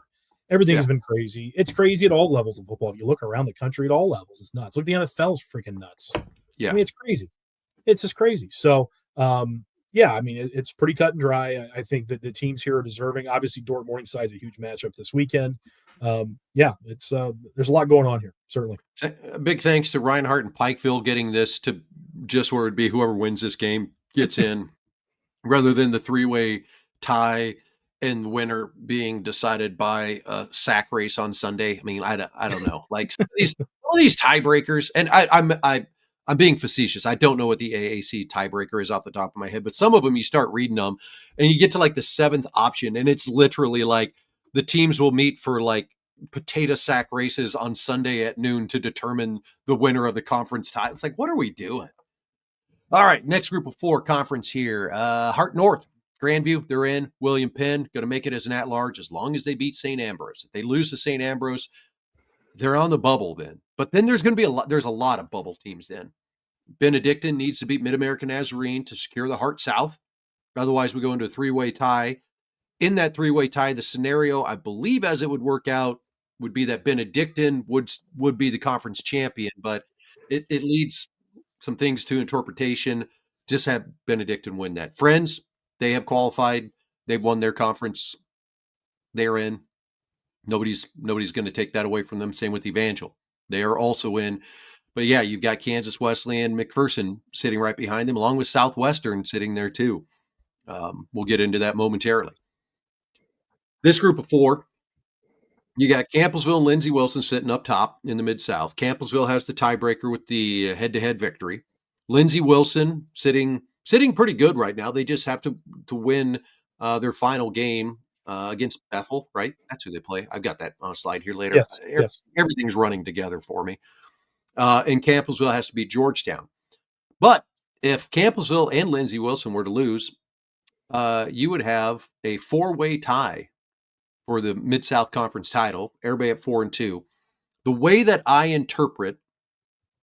Everything's been crazy. It's crazy at all levels of football. If you look around the country at all levels, it's nuts. Look, the NFL's freaking nuts. Yeah. I mean, it's crazy. It's just crazy. So, I mean, it's pretty cut and dry. I think that the teams here are deserving. Obviously, Dordt Morningside is a huge matchup this weekend. It's there's a lot going on here, certainly. A big thanks to Reinhardt and Pikeville getting this to just where it'd be whoever wins this game gets in, rather than the 3-way tie and the winner being decided by a sack race on Sunday. I mean, I don't know, like all these tiebreakers, and I'm being facetious. I don't know what the AAC tiebreaker is off the top of my head, but some of them you start reading them and you get to like the 7th option and it's literally like the teams will meet for like potato sack races on Sunday at noon to determine the winner of the conference tie. It's like, what are we doing? All right, next group of 4 conference here. Hart North, Grandview, they're in. William Penn, going to make it as an at-large as long as they beat St. Ambrose. If they lose to St. Ambrose, they're on the bubble then. But then there's going to be there's a lot of bubble teams then. Benedictine needs to beat Mid-American Nazarene to secure the Hart South. Otherwise, we go into a 3-way tie. In that 3-way tie, the scenario, I believe, as it would work out, would be that Benedictine would be the conference champion, but it leads some things to interpretation. Just have Benedictine win that. Friends, they have qualified. They've won their conference. They're in. Nobody's going to take that away from them. Same with Evangel. They are also in. But yeah, you've got Kansas Wesleyan, McPherson sitting right behind them, along with Southwestern sitting there too. We'll get into that momentarily. This group of 4, you got Campbellsville and Lindsey Wilson sitting up top in the Mid-South. Campbellsville has the tiebreaker with the head-to-head victory. Lindsey Wilson sitting pretty good right now. They just have to win their final game against Bethel, right? That's who they play. I've got that on a slide here later. Yes. Everything's running together for me. And Campbellsville has to beat Georgetown. But if Campbellsville and Lindsey Wilson were to lose, you would have a 4-way tie for the Mid-South Conference title, everybody at 4-2. The way that I interpret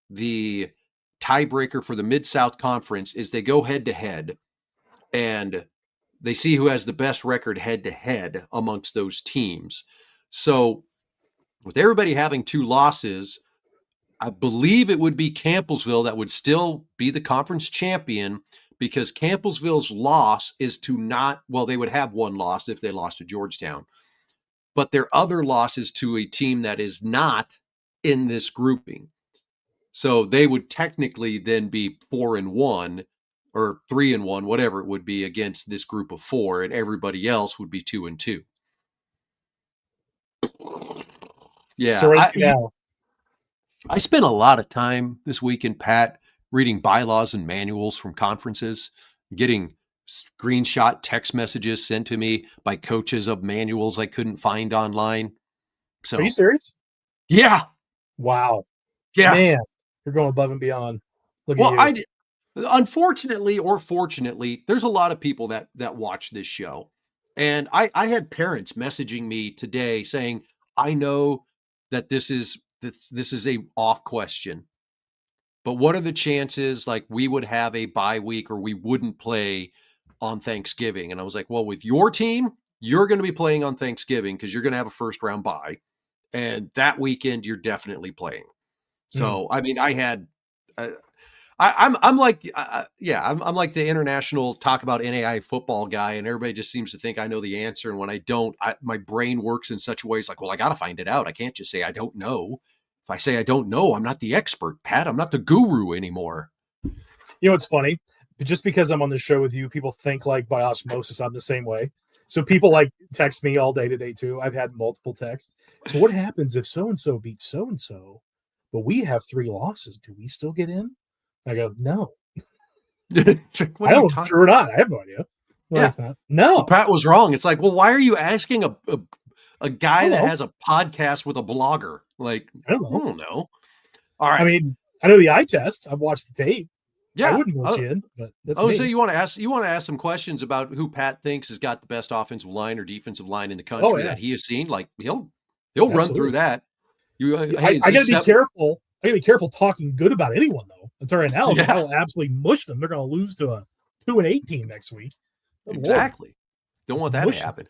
the tiebreaker for the Mid-South Conference is they go head-to-head, and they see who has the best record head-to-head amongst those teams. So with everybody having 2 losses, I believe it would be Campbellsville that would still be the conference champion, because Campbellsville's loss is they would have 1 loss if they lost to Georgetown. But their other loss is to a team that is not in this grouping. So they would technically then be 4-1 or 3-1, whatever it would be against this group of 4, and everybody else would be 2-2. Yeah, So right now, I spent a lot of time this weekend, Pat, reading bylaws and manuals from conferences, getting screenshot text messages sent to me by coaches of manuals I couldn't find online. So, are you serious? yeah, Wow. yeah. Man, you're going above and beyond. Look Well, at you. unfortunately or fortunately, there's a lot of people that watch this show, and I had parents messaging me today saying, "I know that this is a off question, but what are the chances like we would have a bye week or we wouldn't play on Thanksgiving?" And I was like, "Well, with your team, you're going to be playing on Thanksgiving because you're going to have a first round bye, and that weekend you're definitely playing." So, I mean, I had. I'm like, I'm like the international talk about NAIA football guy, and everybody just seems to think I know the answer. And when I don't, my brain works in such a way. It's like, well, I got to find it out. I can't just say I don't know. If I say I don't know, I'm not the expert, Pat. I'm not the guru anymore. You know what's funny? Just because I'm on the show with you, people think like by osmosis I'm the same way. So people like text me all day today too. I've had multiple texts. So what happens if so and so beats so and so, but we have 3 losses? Do we still get in? I go, no. Like, I don't know if true or not. I have no idea. Like, no. Well, Pat was wrong. It's like, well, why are you asking a guy that has a podcast with a blogger? Like, I don't know. All right. I mean, I know the eye test. I've watched the tape. Yeah, I wouldn't vote you in, but that's so me. you want to ask some questions about who Pat thinks has got the best offensive line or defensive line in the country that he has seen. Like he'll run through that. I gotta be careful. I gotta be careful talking good about anyone though. Until right now, I'll absolutely mush them. They're gonna lose to a 2-8 team next week. Exactly. Don't want that to happen.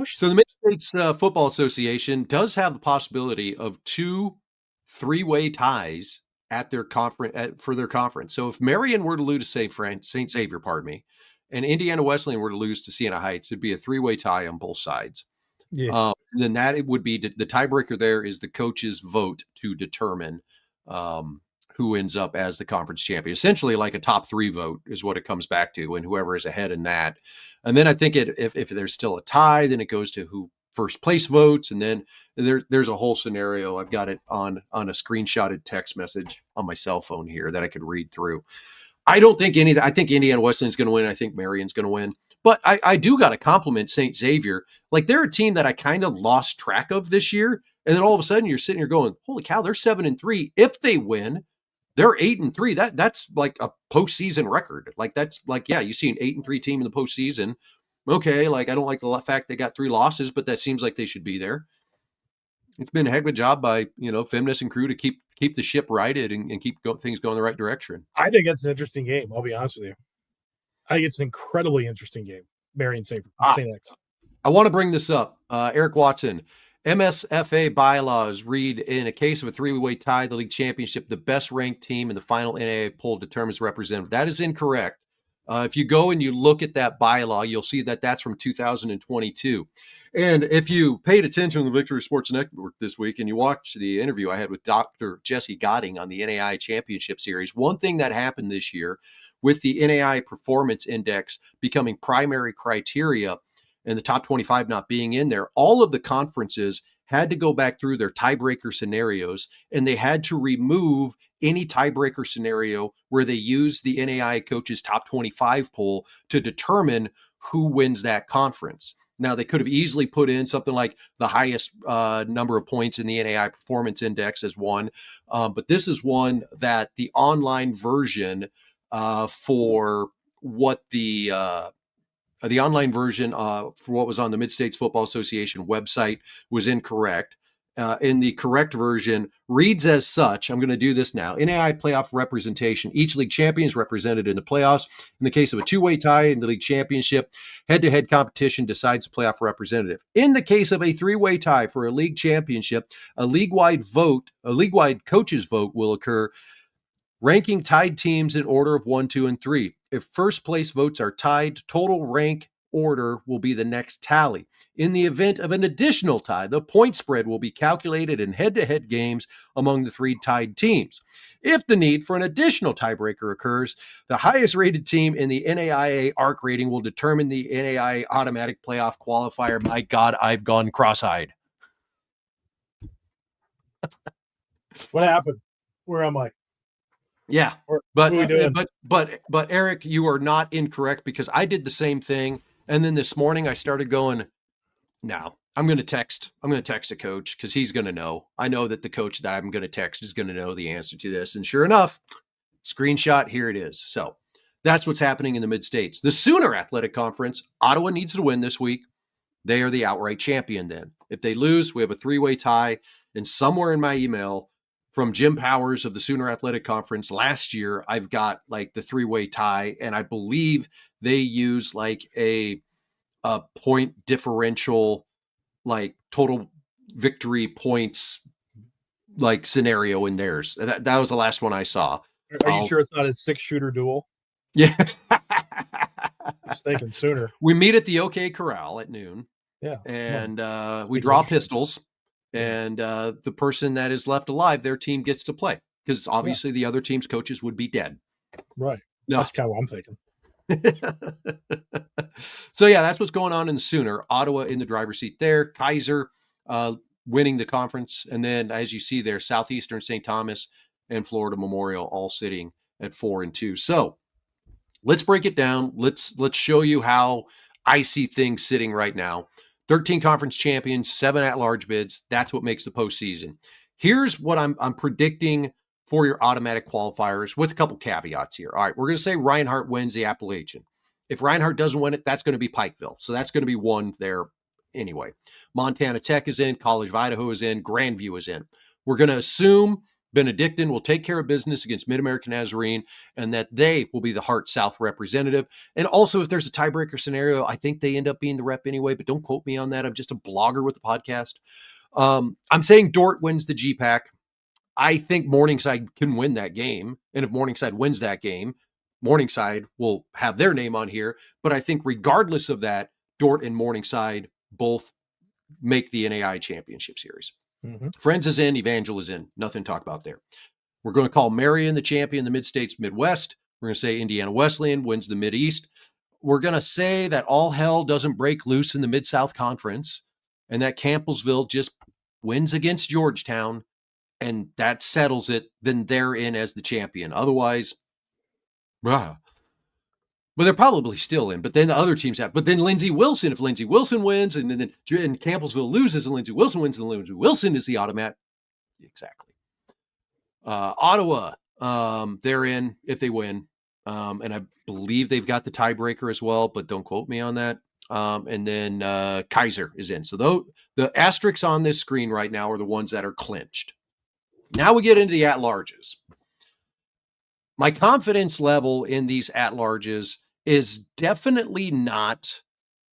So the Mid-States Football Association does have the possibility of 2 3-way ties at their conference for their conference. So if Marion were to lose to St. Xavier, and Indiana Wesleyan were to lose to Siena Heights, it'd be a 3-way tie on both sides. Yeah. And then that it would be the tiebreaker. There is the coach's vote to determine who ends up as the conference champion. Essentially, like a top 3 vote is what it comes back to, and whoever is ahead in that. And then I think if there's still a tie, then it goes to who first place votes, and then there's a whole scenario. I've got it on a screenshotted text message on my cell phone here that I could read through. I don't think I think Indiana Wesleyan's going to win. I think Marion's going to win. But I do got to compliment St. Xavier. Like they're a team that I kind of lost track of this year. And then all of a sudden you're sitting here going, holy cow, they're 7-3. If they win, they're 8-3. That's like a postseason record. Like that's like, yeah, you see an 8-3 team in the postseason. Okay. Like I don't like the fact they got 3 losses, but that seems like they should be there. It's been a heck of a job by, Femness and crew to keep the ship righted and keep things going the right direction. I think it's an interesting game. I'll be honest with you. I think it's an incredibly interesting game. Marion St. X. I want to bring this up. Eric Watson, MSFA bylaws read, in a case of a 3-way tie, the league championship, the best ranked team in the final NAIA poll determines representative. That is incorrect. If you go and you look at that bylaw, you'll see that that's from 2022. And if you paid attention to the Victory Sports Network this week and you watched the interview I had with Dr. Jesse Gotting on the NAIA Championship Series, one thing that happened this year with the NAIA Performance Index becoming primary criteria and the top 25 not being in there, all of the conferences had to go back through their tiebreaker scenarios, and they had to remove any tiebreaker scenario where they used the NAIA coaches top 25 poll to determine who wins that conference. Now, they could have easily put in something like the highest number of points in the NAIA Performance Index as one, but this is one that the online version for what the online version for what was on the Mid-States Football Association website was incorrect. In the correct version reads as such. I'm going to do this now. NAIA playoff representation. Each league champion is represented in the playoffs. In the case of a 2-way tie in the league championship, head-to-head competition decides the playoff representative. In the case of a 3-way tie for a league championship, a league-wide coaches vote will occur, ranking tied teams in order of 1, 2, and 3. If first place votes are tied, total rank order will be the next tally. In the event of an additional tie, the point spread will be calculated in head-to-head games among the 3 tied teams. If the need for an additional tiebreaker occurs, the highest rated team in the NAIA ARC rating will determine the NAIA automatic playoff qualifier. My God, I've gone cross-eyed. What happened? Where am I? Yeah, but Eric, you are not incorrect, because I did the same thing, and then this morning I started going, no, I'm going to text a coach, because he's going to know. I know that the coach that I'm going to text is going to know the answer to this, and sure enough, screenshot, here it is. So that's what's happening in the Mid-States. The Sooner Athletic Conference, Ottawa needs to win this week. They are the outright champion then. If they lose, we have a 3-way tie, and somewhere in my email from Jim Powers of the Sooner Athletic Conference last year, I've got like the 3-way tie, and I believe they use like a point differential, like total victory points, like scenario in theirs. That was the last one I saw. Are you sure it's not a 6-shooter duel? Yeah. I was thinking Sooner. We meet at the OK Corral at noon. Yeah. And we draw pistols. And the person that is left alive, their team gets to play, because obviously the other team's coaches would be dead. Right. No. That's kind of what I'm thinking. So, yeah, that's what's going on in the Sooner. Ottawa in the driver's seat there. Kaiser winning the conference. And then, as you see there, Southeastern St. Thomas and Florida Memorial all sitting at 4-2. So let's break it down. Let's show you how I see things sitting right now. 13 conference champions, 7 at-large bids. That's what makes the postseason. Here's what I'm predicting for your automatic qualifiers, with a couple caveats here. All right, we're going to say Reinhardt wins the Appalachian. If Reinhardt doesn't win it, that's going to be Pikeville. So that's going to be one there anyway. Montana Tech is in. College of Idaho is in. Grandview is in. We're going to assume Benedictine will take care of business against Mid-American Nazarene, and that they will be the Heart South representative. And also, if there's a tiebreaker scenario, I think they end up being the rep anyway, but don't quote me on that. I'm just a blogger with the podcast. I'm saying Dort wins the GPAC. I think Morningside can win that game. And if Morningside wins that game, Morningside will have their name on here. But I think regardless of that, Dort and Morningside both make the NAIA Championship Series. Mm-hmm. Friends is in, Evangel is in. Nothing to talk about there. We're going to call Marion the champion, the Mid-States Midwest. We're going to say Indiana Wesleyan wins the Mid-East. We're going to say that all hell doesn't break loose in the Mid-South Conference, and that Campbellsville just wins against Georgetown, and that settles it. Then they're in as the champion. Otherwise, well, they're probably still in, but then the other teams have. But then Lindsey Wilson, if Lindsey Wilson wins, and then Campbellsville loses, and Lindsey Wilson wins, and Lindsey Wilson is the automatic. Exactly. Ottawa, they're in if they win. And I believe they've got the tiebreaker as well, but don't quote me on that. And then Kaiser is in. So the asterisks on this screen right now are the ones that are clinched. Now we get into the at-larges. My confidence level in these at-larges is definitely not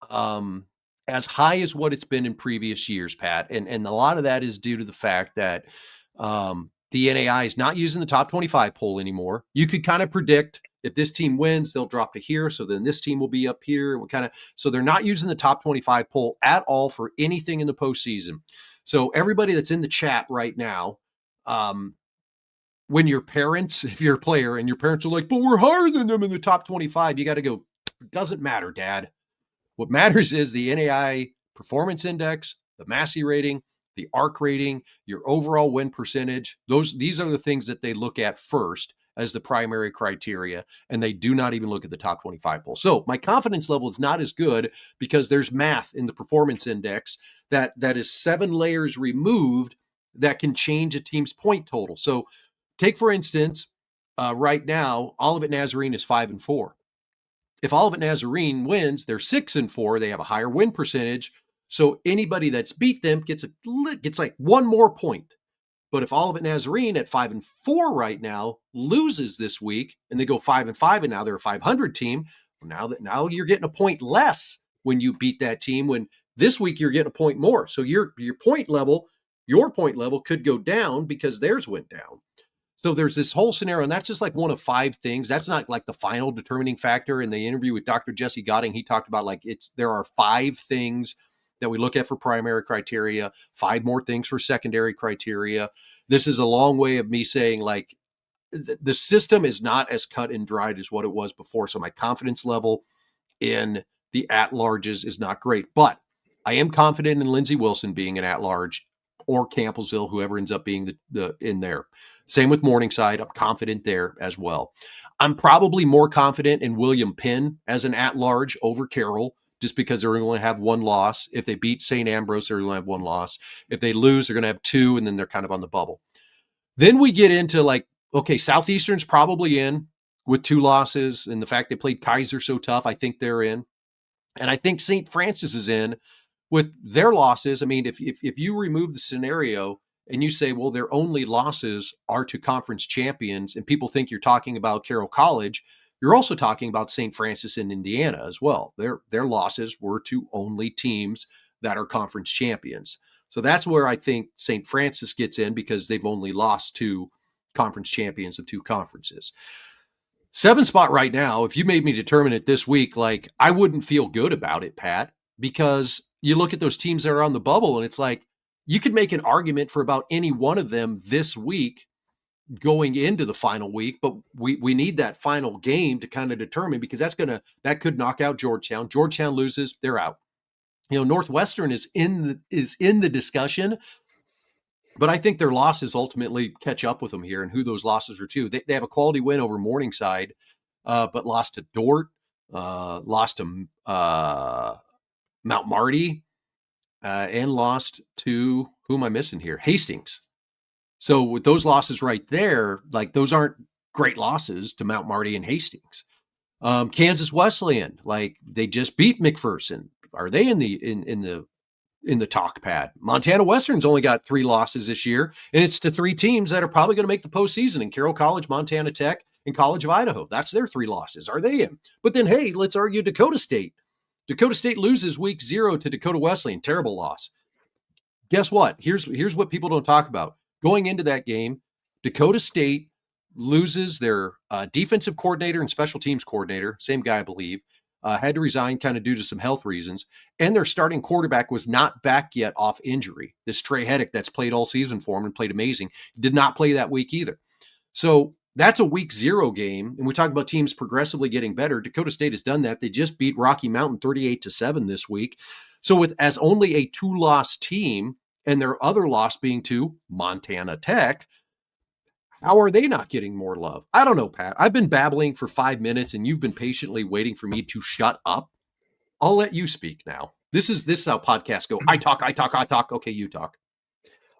as high as what it's been in previous years, Pat. And a lot of that is due to the fact that the NAIA is not using the top 25 poll anymore. You could kind of predict if this team wins, they'll drop to here. So then this team will be up here. So they're not using the top 25 poll at all for anything in the postseason. So everybody that's in the chat right now, when your parents, if you're a player and your parents are like, but we're higher than them in the top 25, you got to go, it doesn't matter, Dad. What matters is the NAIA performance index, the Massey rating, the ARC rating, your overall win percentage. These are the things that they look at first as the primary criteria, and they do not even look at the top 25 poll. So my confidence level is not as good because there's math in the performance index that is 7 layers removed that can change a team's point total. So take, for instance, right now, Olivet Nazarene is 5-4. If Olivet Nazarene wins, they're 6-4. They have a higher win percentage. So anybody that's beat them gets like one more point. But if Olivet Nazarene at 5-4 right now loses this week and they go 5-5 and now they're a 500 team, now you're getting a point less when you beat that team. When this week you're getting a point more. So your point level could go down because theirs went down. So there's this whole scenario, and that's just like one of 5 things. That's not like the final determining factor. In the interview with Dr. Jesse Gotting, he talked about like there are 5 things that we look at for primary criteria, 5 more things for secondary criteria. This is a long way of me saying like the system is not as cut and dried as what it was before. So my confidence level in the at-larges is not great, but I am confident in Lindsey Wilson being an at-large, or Campbellsville, whoever ends up being the in there. Same with Morningside. I'm confident there as well. I'm probably more confident in William Penn as an at-large over Carroll, just because they're going to have 1 loss. If they beat St. Ambrose, they're going to have 1 loss. If they lose, they're going to have 2, and then they're kind of on the bubble. Then we get into like, okay, Southeastern's probably in with 2 losses, and the fact they played Kaiser so tough, I think they're in. And I think St. Francis is in with their losses. I mean, if you remove the scenario and you say, well, their only losses are to conference champions, and people think you're talking about Carroll College, you're also talking about St. Francis in Indiana as well. Their losses were to only teams that are conference champions. So that's where I think St. Francis gets in, because they've only lost to conference champions of 2 conferences. 7 spot right now, if you made me determine it this week, like I wouldn't feel good about it, Pat, because you look at those teams that are on the bubble and it's like you could make an argument for about any one of them this week going into the final week, but we need that final game to kind of determine, because that could knock out Georgetown. Georgetown loses, they're out. Northwestern is in the discussion, but I think their losses ultimately catch up with them here, and who those losses are to. They have a quality win over Morningside, but lost to Dort, lost to Mount Marty, and lost to, who am I missing here? Hastings. So with those losses right there, like those aren't great losses to Mount Marty and Hastings. Kansas Wesleyan, like they just beat McPherson. Are they in the talk pad? Montana Western's only got 3 losses this year, and it's to 3 teams that are probably going to make the postseason: in Carroll College, Montana Tech, and College of Idaho. That's their 3 losses. Are they in? But then, hey, let's argue Dakota State. Dakota State loses week 0 to Dakota Wesleyan. Terrible loss. Guess what? Here's what people don't talk about. Going into that game, Dakota State loses their defensive coordinator and special teams coordinator, same guy, I believe, had to resign kind of due to some health reasons. And their starting quarterback was not back yet off injury. This Trey Heddick that's played all season for him and played amazing, did not play that week either. So that's a week 0 game. And we talk about teams progressively getting better. Dakota State has done that. They just beat Rocky Mountain 38-7 this week. So as only a 2-loss team, and their other loss being to Montana Tech, how are they not getting more love? I don't know, Pat. I've been babbling for 5 minutes, and you've been patiently waiting for me to shut up. I'll let you speak now. This is how podcasts go. I talk. Okay, you talk.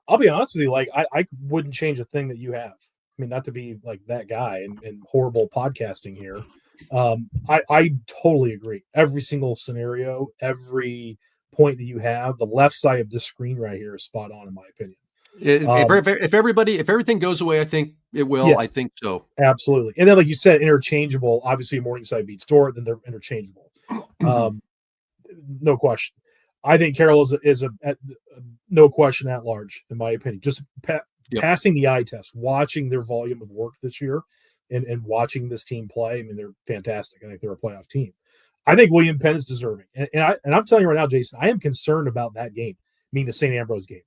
I'll be honest with you. Like I wouldn't change a thing that you have. I mean, not to be like that guy and horrible podcasting here. I totally agree. Every single scenario, every point that you have, the left side of this screen right here is spot on, in my opinion. If everything goes away, I think it will. Yes, I think so. Absolutely. And then, like you said, interchangeable. Obviously, Morningside beats Dort, then they're interchangeable. No question. I think Carroll is a no question at large, in my opinion. Just passing the eye test, watching their volume of work this year, and watching this team play. I mean, they're fantastic. I think they're a playoff team. I think William Penn is deserving. And I'm telling you right now, Jason, I am concerned about that game, meaning the St. Ambrose game.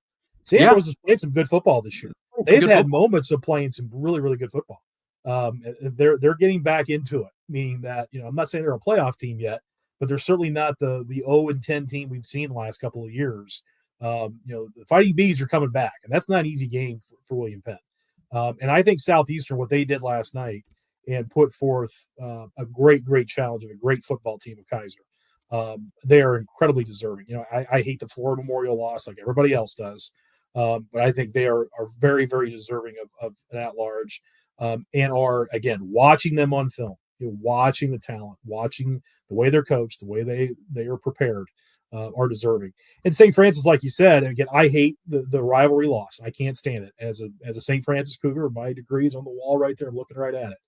St. Ambrose has played some good football this year. They've had moments of playing some really, really good football. They're getting back into it, meaning that, I'm not saying they're a playoff team yet, but they're certainly not the 0-10 team we've seen the last couple of years. The Fighting Bees are coming back, and that's not an easy game for William Penn. And I think Southeastern, what they did last night and put forth a great, great challenge of a great football team of Kaiser. They are incredibly deserving. I hate the Florida Memorial loss like everybody else does, but I think they are very, very deserving of an at-large, and are, again, watching them on film, watching the talent, watching the way they're coached, the way they are prepared, are deserving. And St. Francis, like you said, and again, I hate the rivalry loss. I can't stand it. As a St. Francis Cougar, my degree's on the wall right there. I'm looking right at it.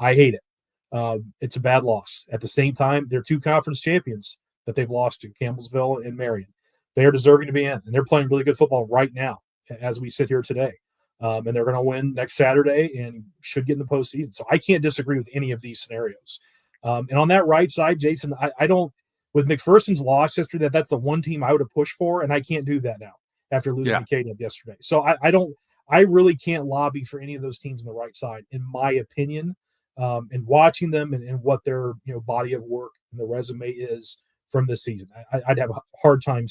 I hate it. It's a bad loss. At the same time, they're 2 conference champions that they've lost to, Campbellsville and Marion. They are deserving to be in, and they're playing really good football right now as we sit here today. and they're going to win next Saturday and should get in the postseason. So I can't disagree with any of these scenarios. And on that right side, Jason, I don't, with McPherson's loss yesterday, that's the one team I would have pushed for, and I can't do that now after losing to K-Dub yesterday. So I really can't lobby for any of those teams on the right side, in my opinion. And watching them and what their body of work and the resume is from this season, I'd have a hard time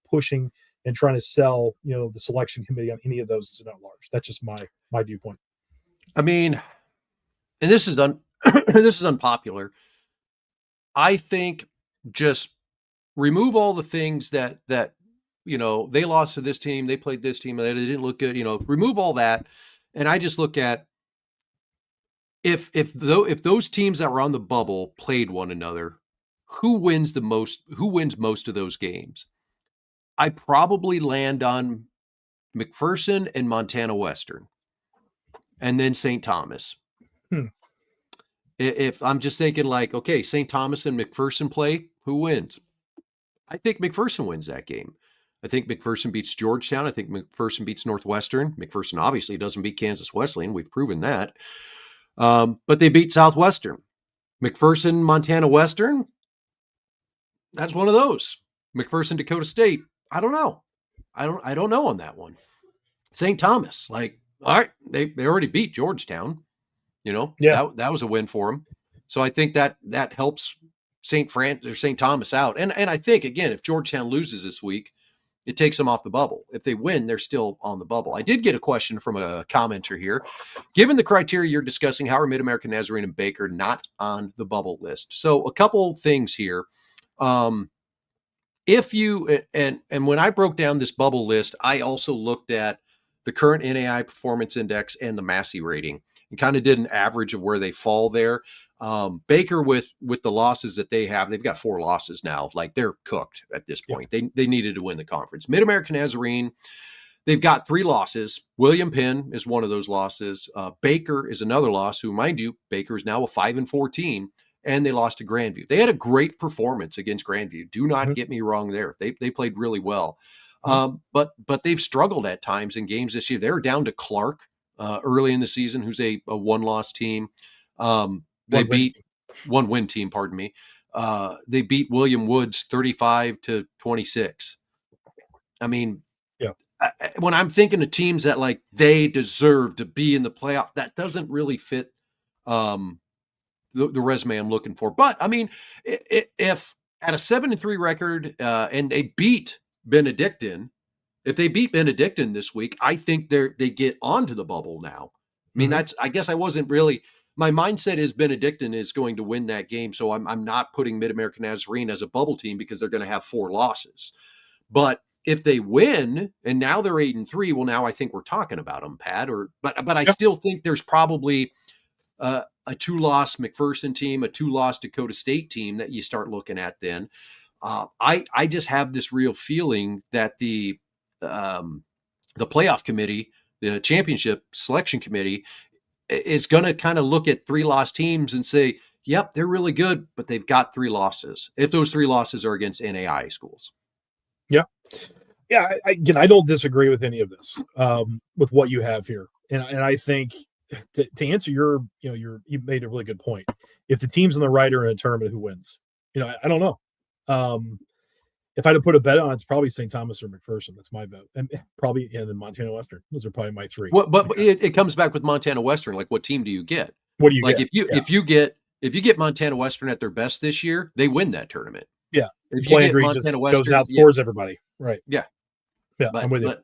pushing and trying to sell the selection committee on any of those as an at-large. That's just my viewpoint. I mean, and this is this is unpopular. I think just remove all the things that they lost to this team, they played this team, and they didn't look good. Remove all that, and I just look at if those teams that were on the bubble played one another, who wins the most? Who wins most of those games? I probably land on McPherson and Montana Western, and then St. Thomas. If I'm just thinking like, okay, St. Thomas and McPherson play, who wins? I think McPherson wins that game. I think McPherson beats Georgetown. I think McPherson beats Northwestern. McPherson obviously doesn't beat Kansas Wesleyan. We've proven that. But they beat Southwestern. McPherson, Montana Western, that's one of those. McPherson, Dakota State, I don't know. I don't know on that one. St. Thomas, like, all right, they already beat Georgetown. That was a win for them. So I think that helps St. Thomas out. And I think, again, if Georgetown loses this week, it takes them off the bubble. If they win, they're still on the bubble. I did get a question from a commenter here. Given the criteria you're discussing, how are Mid-American, Nazarene, and Baker not on the bubble list? So a couple things here. If you, and when I broke down this bubble list, I also looked at the current NAIA Performance Index and the Massey rating and kind of did an average of where they fall there. Baker, with the losses that they have, they've got 4 losses now. Like, they're cooked at this point. They needed to win the conference. Mid-American Nazarene, they've got 3 losses. William Penn is one of those losses. Baker is another loss, who, mind you, Baker is now a 5-4 team, and they lost to Grandview. They had a great performance against Grandview. Do not get me wrong there. They played really well. But they've struggled at times in games this year. They were down to Clark early in the season, who's a 1-loss team. They beat one win team, pardon me. They beat William Woods 35-26. I mean, when I'm thinking of teams that like they deserve to be in the playoff, that doesn't really fit the resume I'm looking for. But I mean, if at a 7-3 record and they beat Benedictine, if they beat Benedictine this week, I think they get onto the bubble now. I mean, I guess I wasn't really. My mindset is Benedictine is going to win that game, so I'm not putting Mid-American Nazarene as a bubble team because they're going to have 4 losses. But if they win and now they're 8-3, well, now I think we're talking about them, Pat. But I still think there's probably a 2-loss McPherson team, a 2-loss Dakota State team that you start looking at. Then I just have this real feeling that the playoff committee, the championship selection committee, is going to kind of look at 3-loss teams and say, yep, they're really good, but they've got 3 losses. If those 3 losses are against NAIA schools. Yeah. Again, I don't disagree with any of this, with what you have here. And I think to answer you made a really good point. If the teams on the right are in a tournament, who wins? I don't know. If I had to put a bet on, it's probably St. Thomas or McPherson. That's my vote. And probably then Montana Western. Those are probably my 3. Well, but it comes back with Montana Western. Like, what team do you get? What do you get? If you get Montana Western at their best this year, they win that tournament. Yeah. If you get Montana Western, goes out, scores everybody. Right. Yeah. Yeah. I'm with you.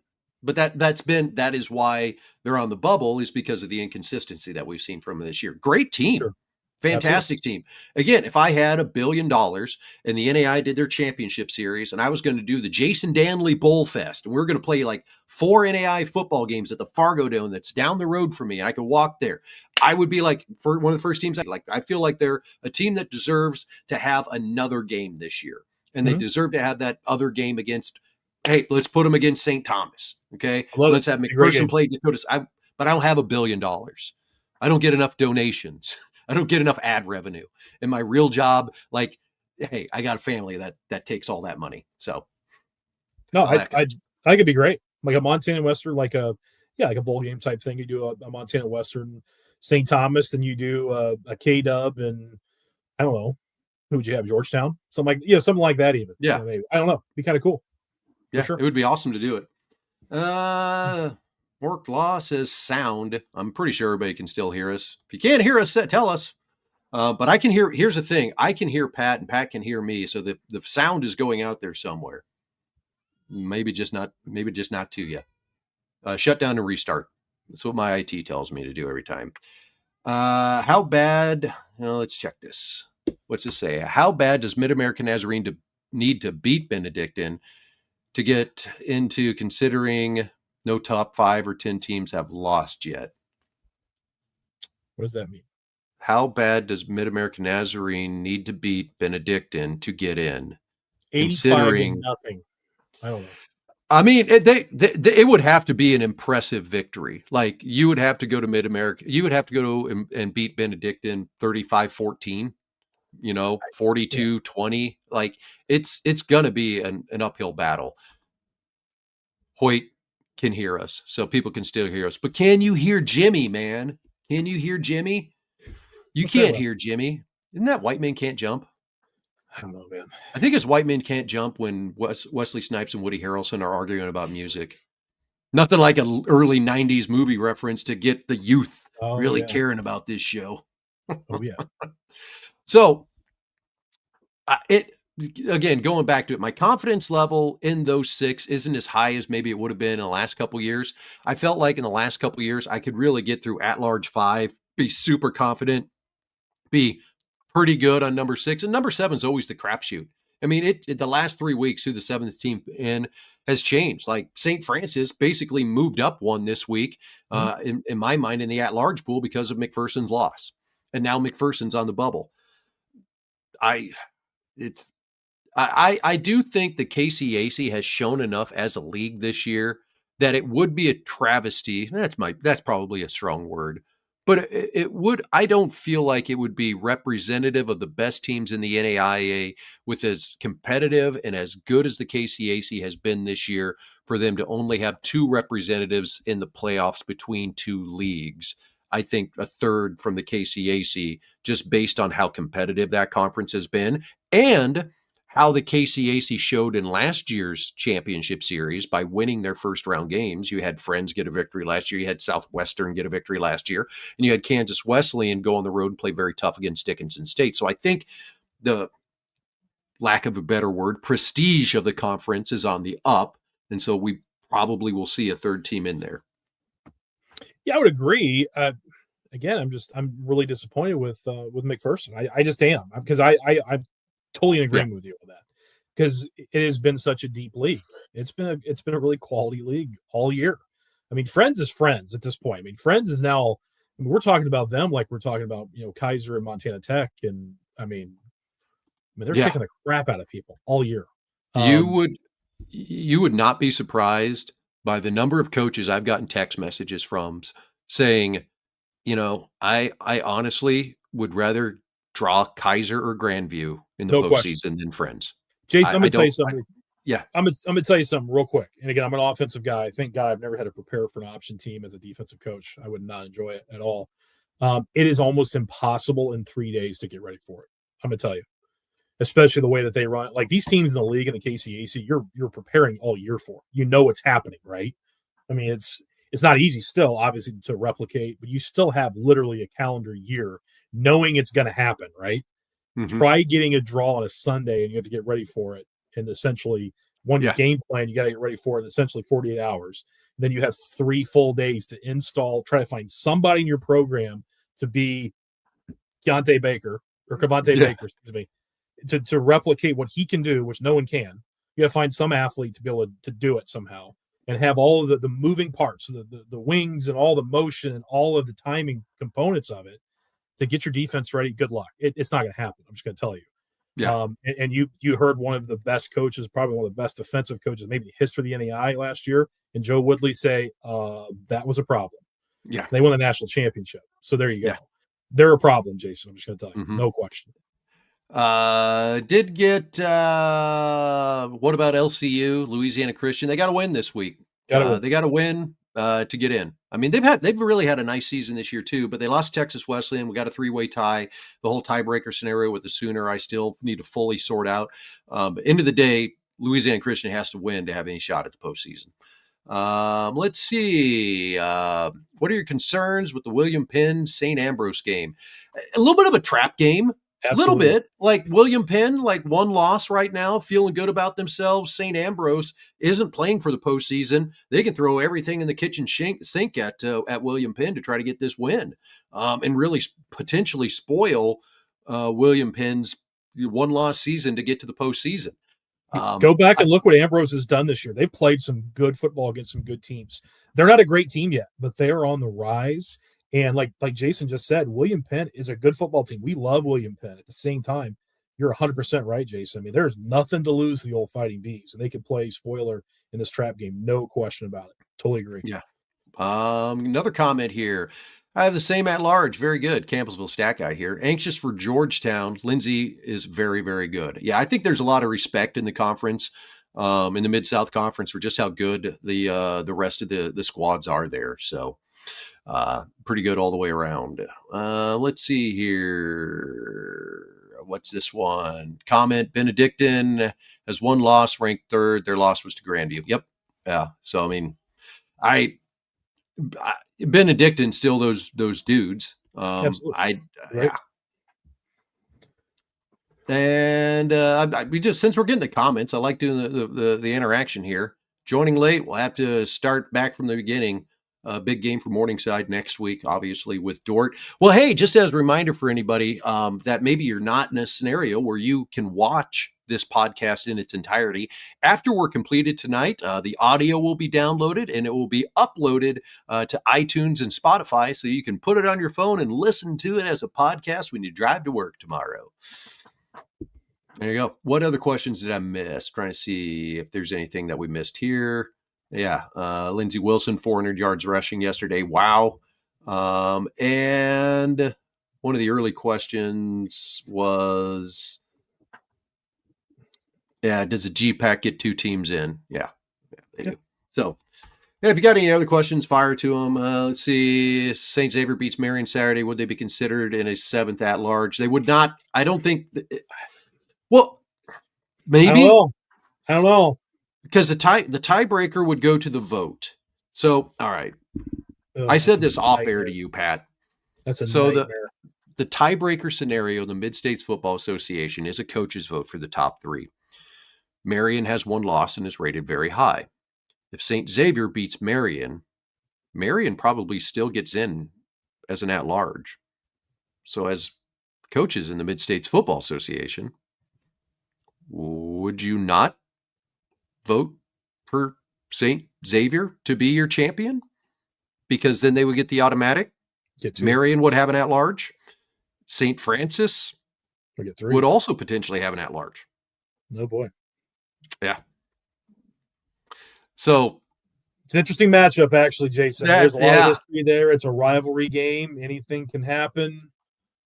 But that is why they're on the bubble, is because of the inconsistency that we've seen from them this year. Great team. Sure. Fantastic team. Again, if I had $1 billion and the NAIA did their championship series and I was going to do the Jason Dannelly Bowl Fest, and we are going to play like 4 NAIA football games at the Fargo Dome that's down the road from me, and I could walk there, I would be like, for one of the first teams, I feel like they're a team that deserves to have another game this year. And they deserve to have that other game against, hey, let's put them against St. Thomas. Okay. Let's have McPherson play Dakota. But I don't have $1 billion. I don't get enough donations. I don't get enough ad revenue. In my real job, like, hey, I got a family that takes all that money. So no, I could be great. Like a Montana Western, like a Yeah, like a bowl game type thing. You do a Montana Western, St. Thomas, and you do a K-Dub, and I don't know, who would you have? Georgetown, something like that. Even Yeah, maybe I don't know. Be kind of cool. yeah, For sure. it would be awesome to do it. Work Law says sound. I'm pretty sure everybody can still hear us. If you can't hear us, tell us. But I can hear. Here's the thing: I can hear Pat, and Pat can hear me. So the sound is going out there somewhere. Maybe just not to you. Shut down and restart. That's what my IT tells me to do every time. How bad? Let's check this. What's this say? How bad does Mid-American Nazarene need to beat Benedictine to get into considering no top 5 or 10 teams have lost yet? What does that mean? How bad does Mid-American Nazarene need to beat Benedictine to get in? 85-0. I don't know. I mean, it would have to be an impressive victory. Like, you would have to go to Mid-America. You would have to go and beat Benedictine 35-14, 42-20. Like, it's going to be an uphill battle. Hoyt can hear us, so people can still hear us. But can you hear Jimmy, man? Can you hear Jimmy? You can't hear Jimmy. Isn't that White Man Can't Jump? I don't know, man. I think it's White Men Can't Jump when Wesley Snipes and Woody Harrelson are arguing about music. Nothing like an early 90s movie reference to get the youth caring about this show. Oh, yeah. So, again, going back to it, my confidence level in those 6 isn't as high as maybe it would have been in the last couple of years. I felt like in the last couple of years, I could really get through at-large 5, be super confident, be pretty good on number 6, and number 7 is always the crapshoot. I mean, the last 3 weeks who the 7th team in has changed. Like St. Francis basically moved up one this week, in my mind, in the at-large pool because of McPherson's loss, and now McPherson's on the bubble. I do think the KCAC has shown enough as a league this year that it would be a travesty. That's probably a strong word. But I don't feel like it would be representative of the best teams in the NAIA with as competitive and as good as the KCAC has been this year for them to only have 2 representatives in the playoffs between 2 leagues. I think a third from the KCAC, just based on how competitive that conference has been and how the KCAC showed in last year's championship series by winning their first round games. You had Friends get a victory last year. You had Southwestern get a victory last year. And you had Kansas Wesleyan go on the road and play very tough against Dickinson State. So I think the lack of a better word, prestige of the conference is on the up. And so we probably will see a third team in there. Yeah, I would agree. Again, I'm really disappointed with McPherson. I just am, because I'm totally in agreement with you on that, because it has been such a deep league. It's been a really quality league all year. I mean, Friends is Friends at this point. I mean, Friends is now. I mean, we're talking about them like we're talking about Kaiser and Montana Tech, and I mean they're kicking the crap out of people all year. You would not be surprised by the number of coaches I've gotten text messages from saying, I honestly would rather draw Kaiser or Grandview in the postseason than Friends. Jason, I'm going to tell you something. I'm going to tell you something real quick. And again, I'm an offensive guy. Thank God I've never had to prepare for an option team as a defensive coach. I would not enjoy it at all. It is almost impossible in 3 days to get ready for it. I'm going to tell you, especially the way that they run. Like these teams in the league and the KCAC, you're preparing all year for. What's happening, right? I mean, it's not easy still, obviously, to replicate, but you still have literally a calendar year knowing it's going to happen, right? Mm-hmm. Try getting a draw on a Sunday and you have to get ready for it. And essentially, game plan, you got to get ready for it in essentially 48 hours. And then you have 3 full days to install, try to find somebody in your program to be Cavante Baker, excuse me, to replicate what he can do, which no one can. You got to find some athlete to be able to do it somehow and have all of the moving parts, the wings and all the motion and all of the timing components of it to get your defense ready. Good luck. It's not going to happen. I'm just going to tell you. Yeah. And you heard one of the best coaches, probably one of the best defensive coaches, maybe the history of the NAI last year, and Joe Woodley say that was a problem. Yeah. They won the national championship. So there you go. Yeah. They're a problem, Jason. I'm just going to tell you. Mm-hmm. No question. Did get what about LCU, Louisiana Christian? They got to win this week. They got to win. to get in. I mean, they've really had a nice season this year too, but they lost Texas Wesleyan. We got a 3-way tie. The whole tiebreaker scenario with the Sooner, I still need to fully sort out. But end of the day, Louisiana Christian has to win to have any shot at the postseason. Let's see. What are your concerns with the William Penn St. Ambrose game? A little bit of a trap game. A little bit like William Penn, like one loss right now, feeling good about themselves. St. Ambrose isn't playing for the postseason. They can throw everything in the kitchen sink at William Penn to try to get this win, and really potentially spoil William Penn's one-loss season to get to the postseason. Go back and look what Ambrose has done this year. They played some good football against some good teams. They're not a great team yet, but they are on the rise. And like Jason just said, William Penn is a good football team. We love William Penn. At the same time, you're 100% right, Jason. I mean, there's nothing to lose to the old Fighting Bees, and they could play spoiler in this trap game. No question about it. Totally agree. Yeah. Another comment here. I have the same at large. Very good. Campbellsville stat guy here. Anxious for Georgetown. Lindsay is very, very good. Yeah, I think there's a lot of respect in the conference, in the Mid-South Conference, for just how good the rest of the squads are there. So pretty good all the way around. Let's see here. What's this one? Comment: Benedictine has one loss, ranked third. Their loss was to Grandview. Yep. Yeah. So, I mean, Benedictine still those dudes. Absolutely. Yeah. And we just, since we're getting the comments, I like doing the interaction here. Joining late, we'll have to start back from the beginning. Big game for Morningside next week, obviously, with Dort. Well, hey, just as a reminder for anybody that maybe you're not in a scenario where you can watch this podcast in its entirety, after we're completed tonight, the audio will be downloaded and it will be uploaded to iTunes and Spotify, so you can put it on your phone and listen to it as a podcast when you drive to work tomorrow. There you go. What other questions did I miss? Trying to see if there's anything that we missed here. Yeah. Lindsey Wilson, 400 yards rushing yesterday. Wow. And one of the early questions was, does the GPAC get 2 teams in? Yeah, they do. So, if you got any other questions, fire to them. Let's see. St. Xavier beats Marion Saturday. Would they be considered in a 7th at large? They would not. I don't think. Well, maybe. I don't know. Because the tiebreaker would go to the vote. So, all right. I said this off air to you, Pat. That's a nightmare. The tiebreaker scenario, the Mid-States Football Association, is a coach's vote for the top 3. Marion has one loss and is rated very high. If St. Xavier beats Marion, Marion probably still gets in as an at-large. So as coaches in the Mid-States Football Association, would you not vote for St. Xavier to be your champion? Because then they would get the automatic. Marion would have an at-large. St. Francis would also potentially have an at-large. No boy. Yeah. So it's an interesting matchup, actually, Jason. There's a lot of history there. It's a rivalry game. Anything can happen.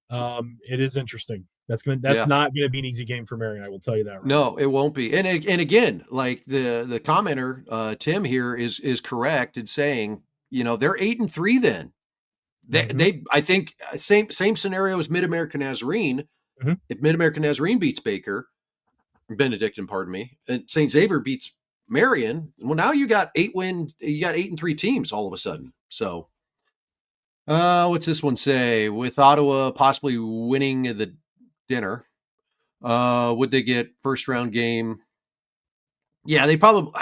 It is interesting. That's not going to be an easy game for Marion. I will tell you that. Right no, it won't be. And again, like the commenter Tim here is correct in saying, they're 8-3. Then they I think same scenario as Mid-American Nazarene. Mm-hmm. If Mid-American Nazarene beats Benedictine, pardon me, and St. Xavier beats Marion, well, now you got 8-3 teams all of a sudden. So, what's this one say? With Ottawa possibly winning the dinner, would they get first round game? Yeah, they probably.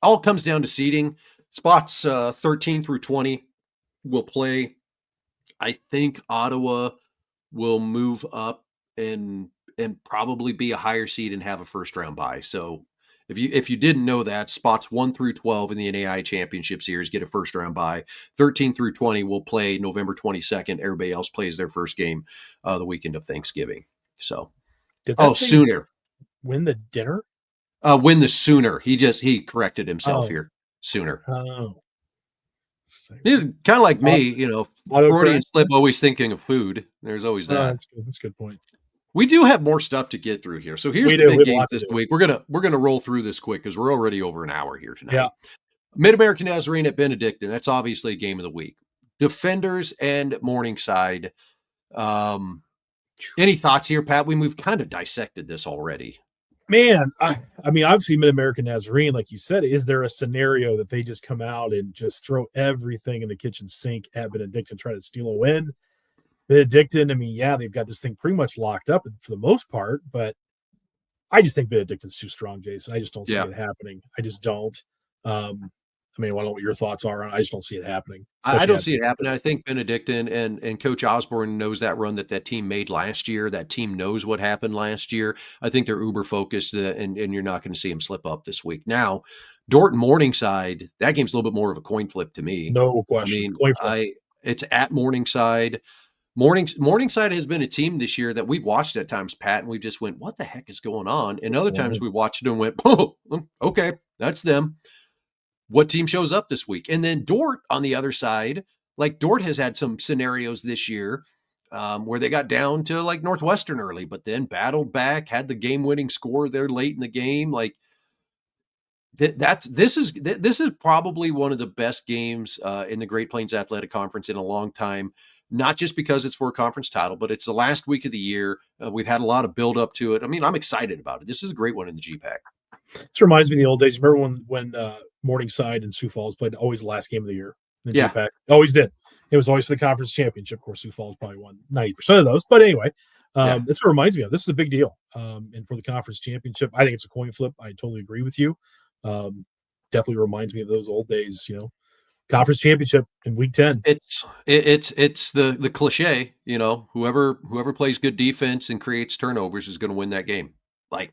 All comes down to seeding. Spots 13 through 20 will play. I think Ottawa will move up and probably be a higher seed and have a first round bye. So if you didn't know that, spots 1 through 12 in the NAIA Championship Series get a first round bye. 13 through 20 will play November 22nd. Everybody else plays their first game the weekend of Thanksgiving. So, Sooner. Win the dinner? Win the Sooner. He corrected himself here. Sooner. Oh. Kind of like me, Freudian slip, always thinking of food. There's always that. That's a good point. We do have more stuff to get through here. So here's the big game this week. We're gonna roll through this quick because we're already over an hour here tonight. Yeah. Mid-American Nazarene at Benedictine. That's obviously a game of the week. Defenders and Morningside. Any thoughts here, Pat? We've kind of dissected this already. Man, I mean, obviously Mid-American Nazarene, like you said, is there a scenario that they just come out and just throw everything in the kitchen sink at Benedictine, try to steal a win? Benedictine, I mean, yeah, they've got this thing pretty much locked up for the most part, but I just think Benedictine's too strong, Jason. I just don't see it happening. I just don't. I mean, I don't know what your thoughts are. I just don't see it happening. I don't see it happening. I think Benedictine and Coach Osborne knows that run that team made last year. That team knows what happened last year. I think they're uber focused, and you're not going to see them slip up this week. Now, Dorton Morningside, that game's a little bit more of a coin flip to me. No question. I mean, it's at Morningside. Morningside has been a team this year that we've watched at times, Pat, and we just went, what the heck is going on? And other times we watched it and went, oh, okay, that's them. What team shows up this week? And then Dort on the other side, like Dort has had some scenarios this year where they got down to like Northwestern early, but then battled back, had the game-winning score there late in the game. Like this is probably one of the best games in the Great Plains Athletic Conference in a long time. Not just because it's for a conference title, but it's the last week of the year. We've had a lot of build up to it. I mean, I'm excited about it. This is a great one in the GPAC. This reminds me of the old days. Remember when Morningside and Sioux Falls played always the last game of the year in the GPAC? Always did. It was always for the conference championship. Of course, Sioux Falls probably won 90% of those. But anyway, this reminds me of. This is a big deal. And for the conference championship, I think it's a coin flip. I totally agree with you. Definitely reminds me of those old days, conference championship in week 10. It's the cliche, whoever plays good defense and creates turnovers is going to win that game. Like,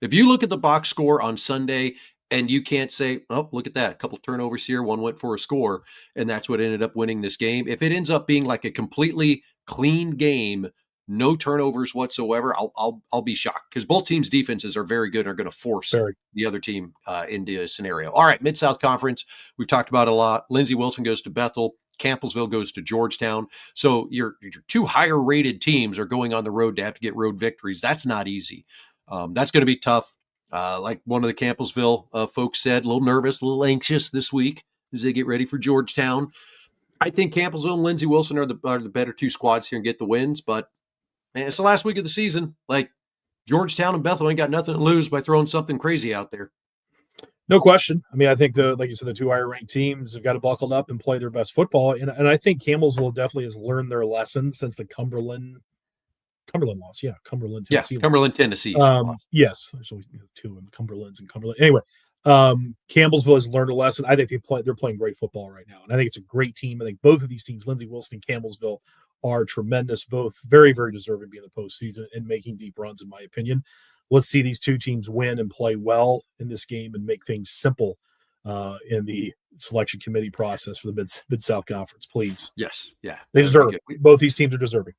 if you look at the box score on Sunday and you can't say, oh, look at that, a couple turnovers here, one went for a score, and that's what ended up winning this game. If it ends up being like a completely clean game, no turnovers whatsoever, I'll be shocked because both teams' defenses are very good and are going to force the other team into a scenario. All right, Mid-South Conference, we've talked about it a lot. Lindsey Wilson goes to Bethel. Campbellsville goes to Georgetown. So your two higher-rated teams are going on the road to have to get road victories. That's not easy. That's going to be tough. Like one of the Campbellsville folks said, a little nervous, a little anxious this week as they get ready for Georgetown. I think Campbellsville and Lindsey Wilson are the better two squads here and get the wins, but man, it's the last week of the season. Like Georgetown and Bethel ain't got nothing to lose by throwing something crazy out there. No question. I mean, I think like you said, the two higher ranked teams have got to buckle up and play their best football. And I think Campbellsville definitely has learned their lessons since the Cumberland loss. Yeah. Cumberland, Tennessee. Yeah. Cumberland, Tennessee. Yes. There's always two in Cumberland's and Cumberland. Anyway, Campbellsville has learned a lesson. I think they're playing great football right now. And I think it's a great team. I think both of these teams, Lindsey Wilson and Campbellsville, are tremendous, both very, very deserving to be in the postseason and making deep runs, in my opinion. Let's see these two teams win and play well in this game and make things simple in the selection committee process for the Mid-South Conference, please. Yes. Yeah. They deserve it. Both these teams are deserving.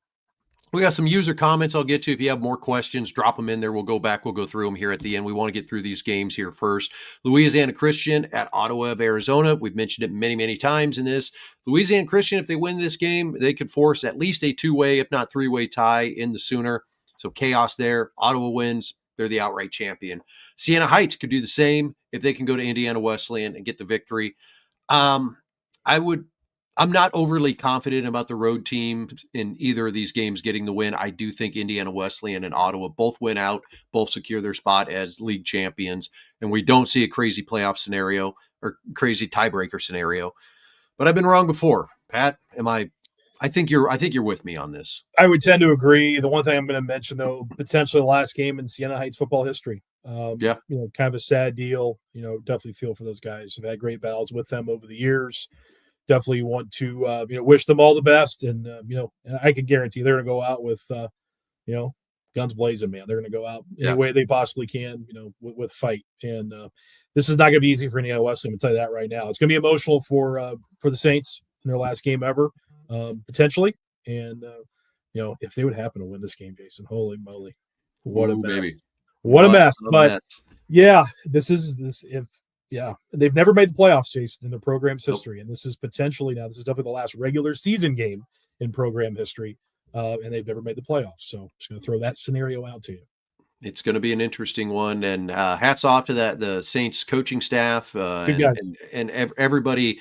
We got some user comments I'll get to. If you have more questions, drop them in there. We'll go back. We'll go through them here at the end. We want to get through these games here first. Louisiana Christian at Ottawa of Arizona. We've mentioned it many, many times in this. Louisiana Christian, if they win this game, they could force at least a two-way, if not three-way tie in the Sooner. So chaos there. Ottawa wins. They're the outright champion. Siena Heights could do the same if they can go to Indiana Wesleyan and get the victory. I'm not overly confident about the road teams in either of these games getting the win. I do think Indiana Wesleyan and Ottawa both win out, both secure their spot as league champions, and we don't see a crazy playoff scenario or crazy tiebreaker scenario. But I've been wrong before. Pat, I think you're with me on this. I would tend to agree. The one thing I'm going to mention, though, potentially the last game in Siena Heights football history. Kind of a sad deal. Definitely feel for those guys. I've had great battles with them over the years. Definitely want to, wish them all the best. And, I can guarantee they're going to go out with, guns blazing, man. They're going to go out any way they possibly can, with fight. And this is not going to be easy for Indiana Wesleyan. I'm going to tell you that right now. It's going to be emotional for the Saints in their last game ever, potentially. And, if they would happen to win this game, Jason, holy moly, what a mess. Baby. What a mess. But yeah, they've never made the playoffs, Jason, in their program's history. And this is definitely the last regular season game in program history. And they've never made the playoffs. So I'm just going to throw that scenario out to you. It's going to be an interesting one, and hats off to the Saints coaching staff Good guys. and everybody,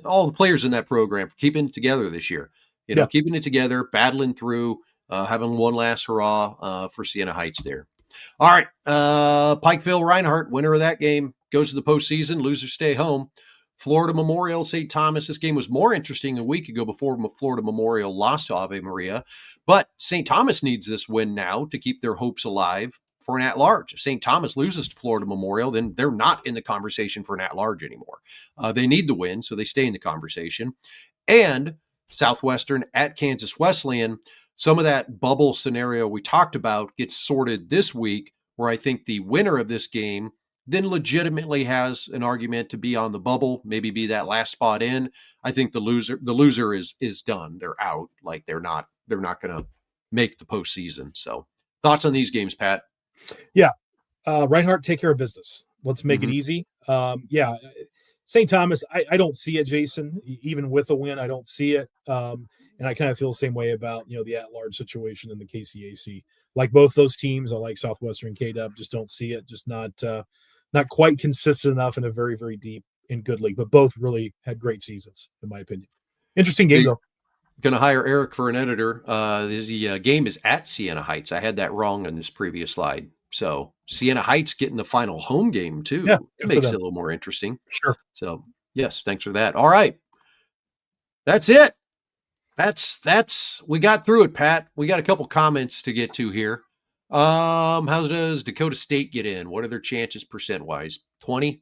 all the players in that program for keeping it together this year. Yeah. Keeping it together, battling through, having one last hurrah for Siena Heights there. All right, Pikeville Reinhardt, winner of that game, goes to the postseason. Losers stay home. Florida Memorial St. Thomas. This game was more interesting a week ago before Florida Memorial lost to Ave Maria. But St. Thomas needs this win now to keep their hopes alive for an at-large. If St. Thomas loses to Florida Memorial, then they're not in the conversation for an at-large anymore. They need the win, so they stay in the conversation. And Southwestern at Kansas Wesleyan. Some of that bubble scenario we talked about gets sorted this week, where I think the winner of this game then legitimately has an argument to be on the bubble, maybe be that last spot in. I think the loser is done. They're out. Like they're not going to make the postseason. So thoughts on these games, Pat? Yeah. Reinhardt, take care of business. Let's make it easy. Yeah. St. Thomas, I don't see it, Jason. Even with a win, I don't see it. And I kind of feel the same way about, the at-large situation in the KCAC. Like both those teams, I like Southwestern KW, just don't see it. Just not quite consistent enough in a very, very deep and good league. But both really had great seasons, in my opinion. Interesting game, though. Going to hire Eric for an editor. The game is at Siena Heights. I had that wrong on this previous slide. So Siena Heights getting the final home game, too. Yeah, it makes it a little more interesting. Sure. So, yes, thanks for that. All right. That's it. That's we got through it, Pat. We got a couple comments to get to here. How does Dakota State get in? What are their chances percent-wise? 20%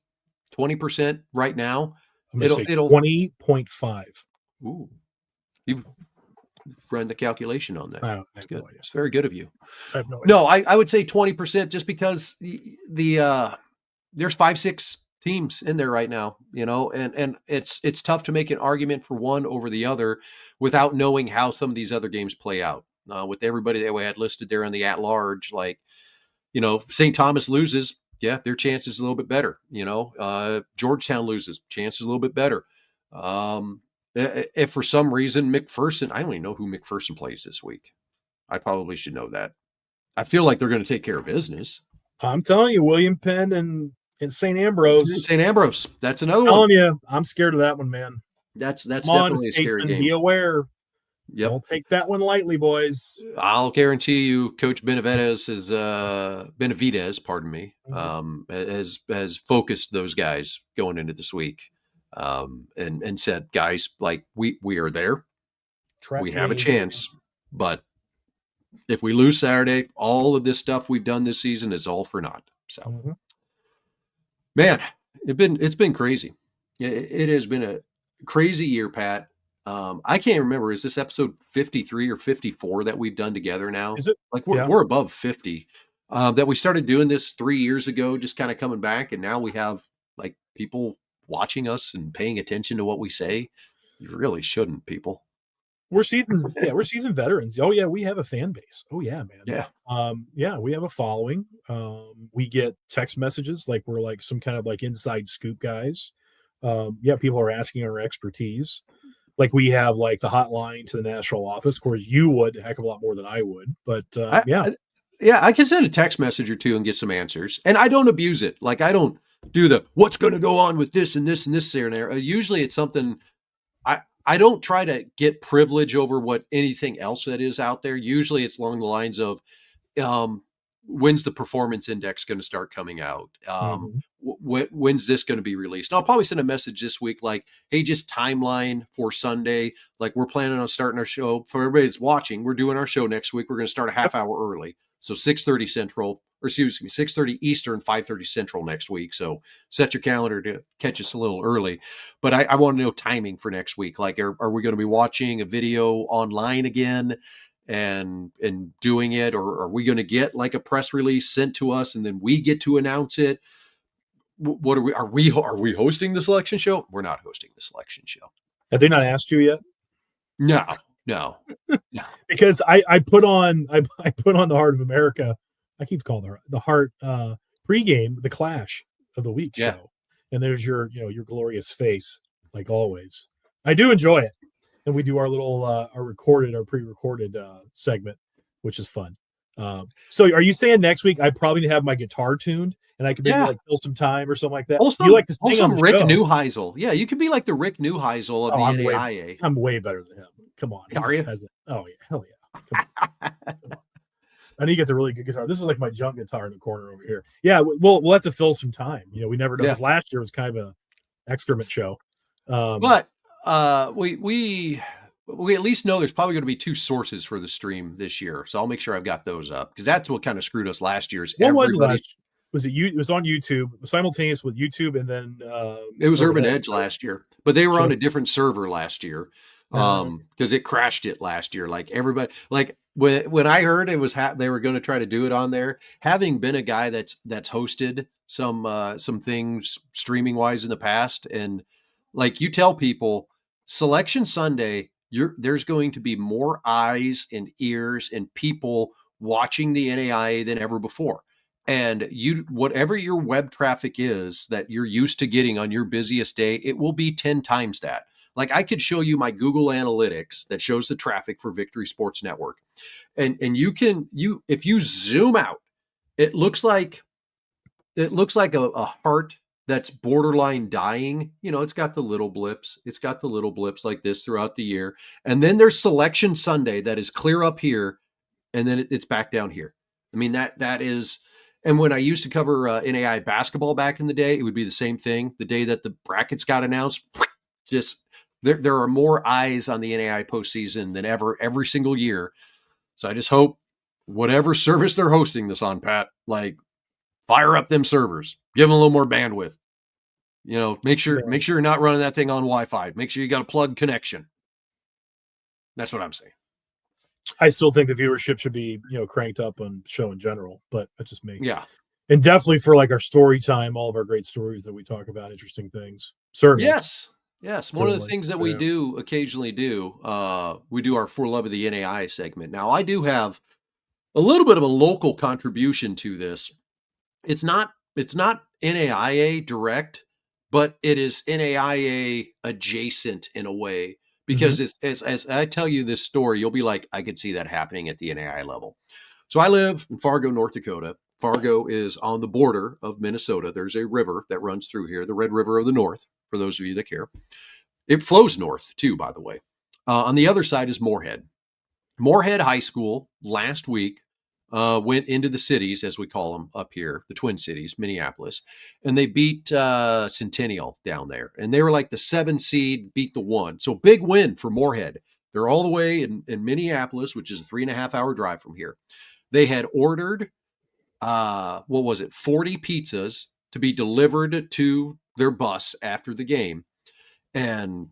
right now? It'll 20.5. Ooh. You've run the calculation on that. That's good. No idea. It's very good of you. I have no idea. No, I would say 20% just because there's 5-6 teams in there right now, and it's tough to make an argument for one over the other without knowing how some of these other games play out. With everybody that we had listed there on the at-large, St. Thomas loses, yeah, their chance is a little bit better. Georgetown loses, chance is a little bit better. If for some reason McPherson, I don't even know who McPherson plays this week. I probably should know that. I feel like they're going to take care of business. I'm telling you, William Penn and St. Ambrose. St. Ambrose, that's another one. I'm telling you, I'm scared of that one, man. That's definitely a scary game. Be aware. Yep. Don't take that one lightly, boys. I'll guarantee you, Coach Benavidez has focused those guys going into this week, and said, guys, like we are there, we have a chance, but if we lose Saturday, all of this stuff we've done this season is all for naught. So, man, it's been crazy. It has been a crazy year, Pat. I can't remember. Is this episode 53 or 54 that we've done together now? Is it? Like we're above 50. That we started doing this 3 years ago, just kind of coming back, and now we have like people watching us and paying attention to what we say. You really shouldn't, people. We're seasoned veterans. Oh yeah, we have a fan base. Oh yeah, man. Yeah. We have a following. We get text messages like we're like some kind of like inside scoop guys. People are asking our expertise. Like we have like the hotline to the national office. Of course, you would a heck of a lot more than I would, but I can send a text message or two and get some answers, and I don't abuse it. Like I don't do the what's going to go on with this and this and this there. Usually, it's something. I don't try to get privilege over what anything else that is out there. Usually, it's along the lines of when's the performance index going to start coming out? When's this going to be released? And I'll probably send a message this week like, hey, just timeline for Sunday. Like we're planning on starting our show for everybody that's watching. We're doing our show next week. We're going to start a half hour early. So 6:30 Eastern, 5:30 Central next week. So set your calendar to catch us a little early. But I want to know timing for next week. Like, are we going to be watching a video online again? And doing it, or are we going to get like a press release sent to us and then we get to announce it? What are we hosting the selection show? We're not hosting the selection show. Have they not asked you yet? No. Because I put on the Heart of America. I keep calling the Heart pregame, the Clash of the Week show. And there's your glorious face, like always. I do enjoy it. And we do our little, our pre-recorded segment, which is fun. So are you saying next week I probably have my guitar tuned and I could maybe like fill some time or something like that? Also, you like to sing on the Rick show. Neuheisel. Yeah, you could be like the Rick Neuheisel of the NAIA. I'm way better than him. Come on. Are you? Oh, yeah. Hell yeah. Come on. I need to get the really good guitar. This is like my junk guitar in the corner over here. Yeah, we'll have to fill some time. We never know. Because last year was kind of an excrement show. But we at least know there's probably going to be 2 sources for the stream this year. So I'll make sure I've got those up because that's what kind of screwed us last year's. What was it last? It was on YouTube, simultaneous with YouTube, and then it was Urban Edge last year, but they were on a different server last year because it crashed it last year. Like everybody, like when I heard it was they were going to try to do it on there. Having been a guy that's hosted some things streaming wise in the past, and like you tell people, Selection Sunday, there's going to be more eyes and ears and people watching the NAIA than ever before. And whatever your web traffic is that you're used to getting on your busiest day, it will be 10 times that. Like I could show you my Google Analytics that shows the traffic for Victory Sports Network. And if you zoom out, it looks like a heart that's borderline dying. It's got the little blips. It's got the little blips like this throughout the year. And then there's Selection Sunday that is clear up here. And then it's back down here. I mean, that is, and when I used to cover NAIA basketball back in the day, it would be the same thing. The day that the brackets got announced, just there are more eyes on the NAIA postseason than ever, every single year. So I just hope whatever service they're hosting this on, Pat, like fire up them servers, give them a little more bandwidth. Make sure you're not running that thing on Wi-Fi. Make sure you got a plug connection. That's what I'm saying. I still think the viewership should be, cranked up on show in general, but that's just me. Yeah. And definitely for like our story time, all of our great stories that we talk about, interesting things. Certainly. Yes. One of the things that we do occasionally we do our For Love of the NAIA segment. Now I do have a little bit of a local contribution to this. It's not NAIA direct, but it is NAIA adjacent in a way. Because it's as I tell you this story, you'll be like, I could see that happening at the NAIA level. So I live in Fargo, North Dakota. Fargo is on the border of Minnesota. There's a river that runs through here, the Red River of the North, for those of you that care. It flows north, too, by the way. On the other side is Moorhead. Moorhead High School last week went into the cities, as we call them up here, the Twin Cities, Minneapolis, and they beat Centennial down there. And they were like the 7 seed, beat the 1. So big win for Moorhead. They're all the way in Minneapolis, which is a 3.5-hour drive from here. They had ordered, 40 pizzas to be delivered to their bus after the game. And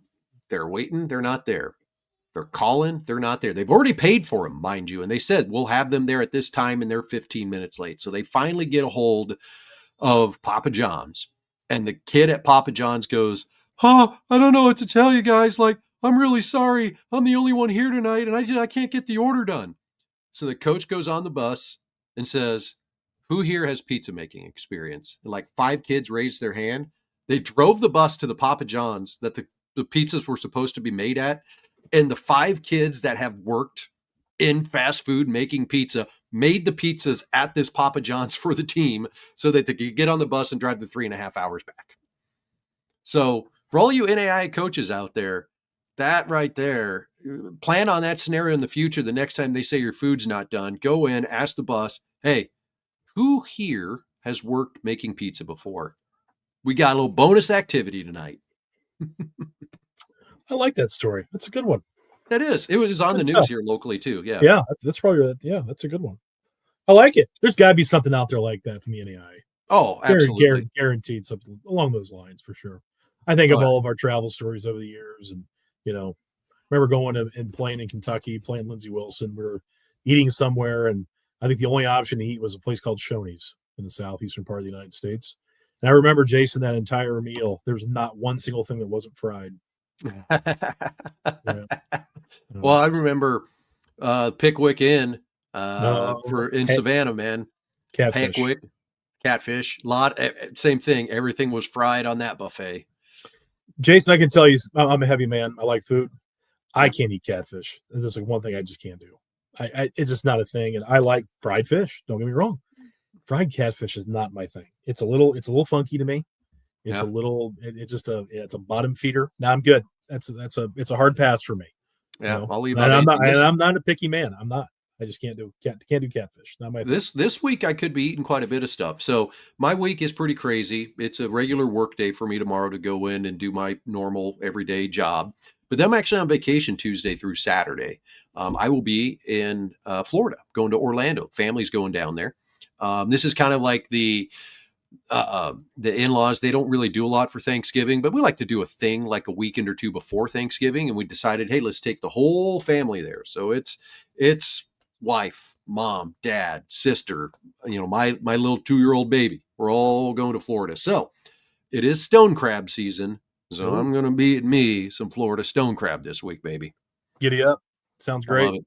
they're waiting. They're not there. They're calling. They're not there. They've already paid for them, mind you. And they said, we'll have them there at this time, and they're 15 minutes late. So they finally get a hold of Papa John's. And the kid at Papa John's goes, I don't know what to tell you guys. Like, I'm really sorry. I'm the only one here tonight, and I can't get the order done. So the coach goes on the bus and says, who here has pizza making experience? And like 5 kids raised their hand. They drove the bus to the Papa John's that the pizzas were supposed to be made at. And the 5 kids that have worked in fast food making pizza made the pizzas at this Papa John's for the team so that they could get on the bus and drive the 3.5 hours back. So for all you NAIA coaches out there, that right there, plan on that scenario in the future. The next time they say your food's not done, go in, ask the bus, hey, who here has worked making pizza before? We got a little bonus activity tonight. I like that story. That's a good one. That is. It was on the news here locally too. Yeah. Yeah. That's probably, that's a good one. I like it. There's got to be something out there like that from the NAIA. Oh, absolutely. Guaranteed something along those lines for sure. I think of all of our travel stories over the years, and remember going and playing in Kentucky, playing Lindsey Wilson. We were eating somewhere, and I think the only option to eat was a place called Shoney's in the southeastern part of the United States. And I remember, Jason, that entire meal, there's not one single thing that wasn't fried. Well, I remember Pickwick Inn in Savannah, man. Catfish. Pickwick, catfish, same thing. Everything was fried on that buffet. Jason, I can tell you, I'm a heavy man. I like food. I can't eat catfish. That's like one thing I just can't do. It's just not a thing. And I like fried fish. Don't get me wrong. Fried catfish is not my thing. It's a little funky to me. It's it's a bottom feeder. Now I'm good. It's a hard pass for me. Yeah, I'll leave. And I'm not a picky man. I'm not. I just can't do catfish. Not my thing. This week I could be eating quite a bit of stuff. So my week is pretty crazy. It's a regular work day for me tomorrow to go in and do my normal everyday job. But then I'm actually on vacation Tuesday through Saturday. I will be in Florida, going to Orlando. Family's going down there. This is kind of like the in-laws. They don't really do a lot for Thanksgiving, but we like to do a thing like a weekend or two before Thanksgiving. And we decided, hey, let's take the whole family there. So it's wife, mom, dad, sister, my little 2-year-old baby. We're all going to Florida. So it is stone crab season. So I'm going to be eating me some Florida stone crab this week, baby. Giddy up. Sounds great.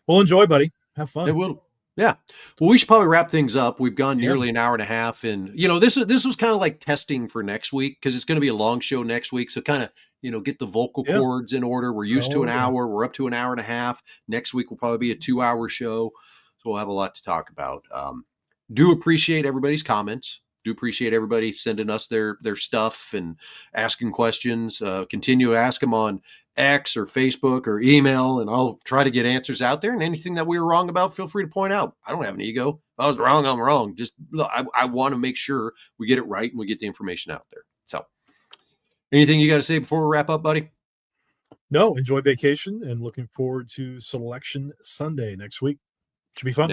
Well, enjoy, buddy. Have fun. It will. Yeah. Well, we should probably wrap things up. We've gone nearly an hour and a half. And, this was kind of like testing for next week because it's going to be a long show next week. So kind of, get the vocal cords in order. We're used to an hour. We're up to an hour and a half. Next week will probably be a 2-hour show. So we'll have a lot to talk about. Do appreciate everybody's comments. Do appreciate everybody sending us their stuff and asking questions. Continue to ask them on X or Facebook or email, and I'll try to get answers out there. And anything that we were wrong about, feel free to point out. I don't have an ego. If I was wrong, I'm wrong. Just I want to make sure we get it right and we get the information out there. So anything you got to say before we wrap up, buddy? No, enjoy vacation and looking forward to Selection Sunday next week. Should be fun.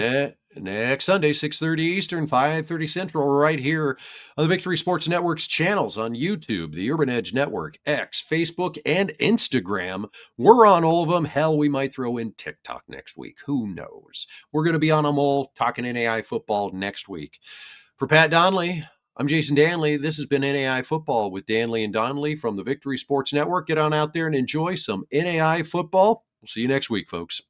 Next Sunday, 6:30 Eastern, 5:30 Central, right here on the Victory Sports Network's channels on YouTube, the Urban Edge Network, X, Facebook, and Instagram. We're on all of them. Hell, we might throw in TikTok next week. Who knows? We're going to be on them all, talking NAIA football next week. For Pat Donnelly, I'm Jason Dannelly. This has been NAIA Football with Dannelly and Donley from the Victory Sports Network. Get on out there and enjoy some NAIA football. We'll see you next week, folks.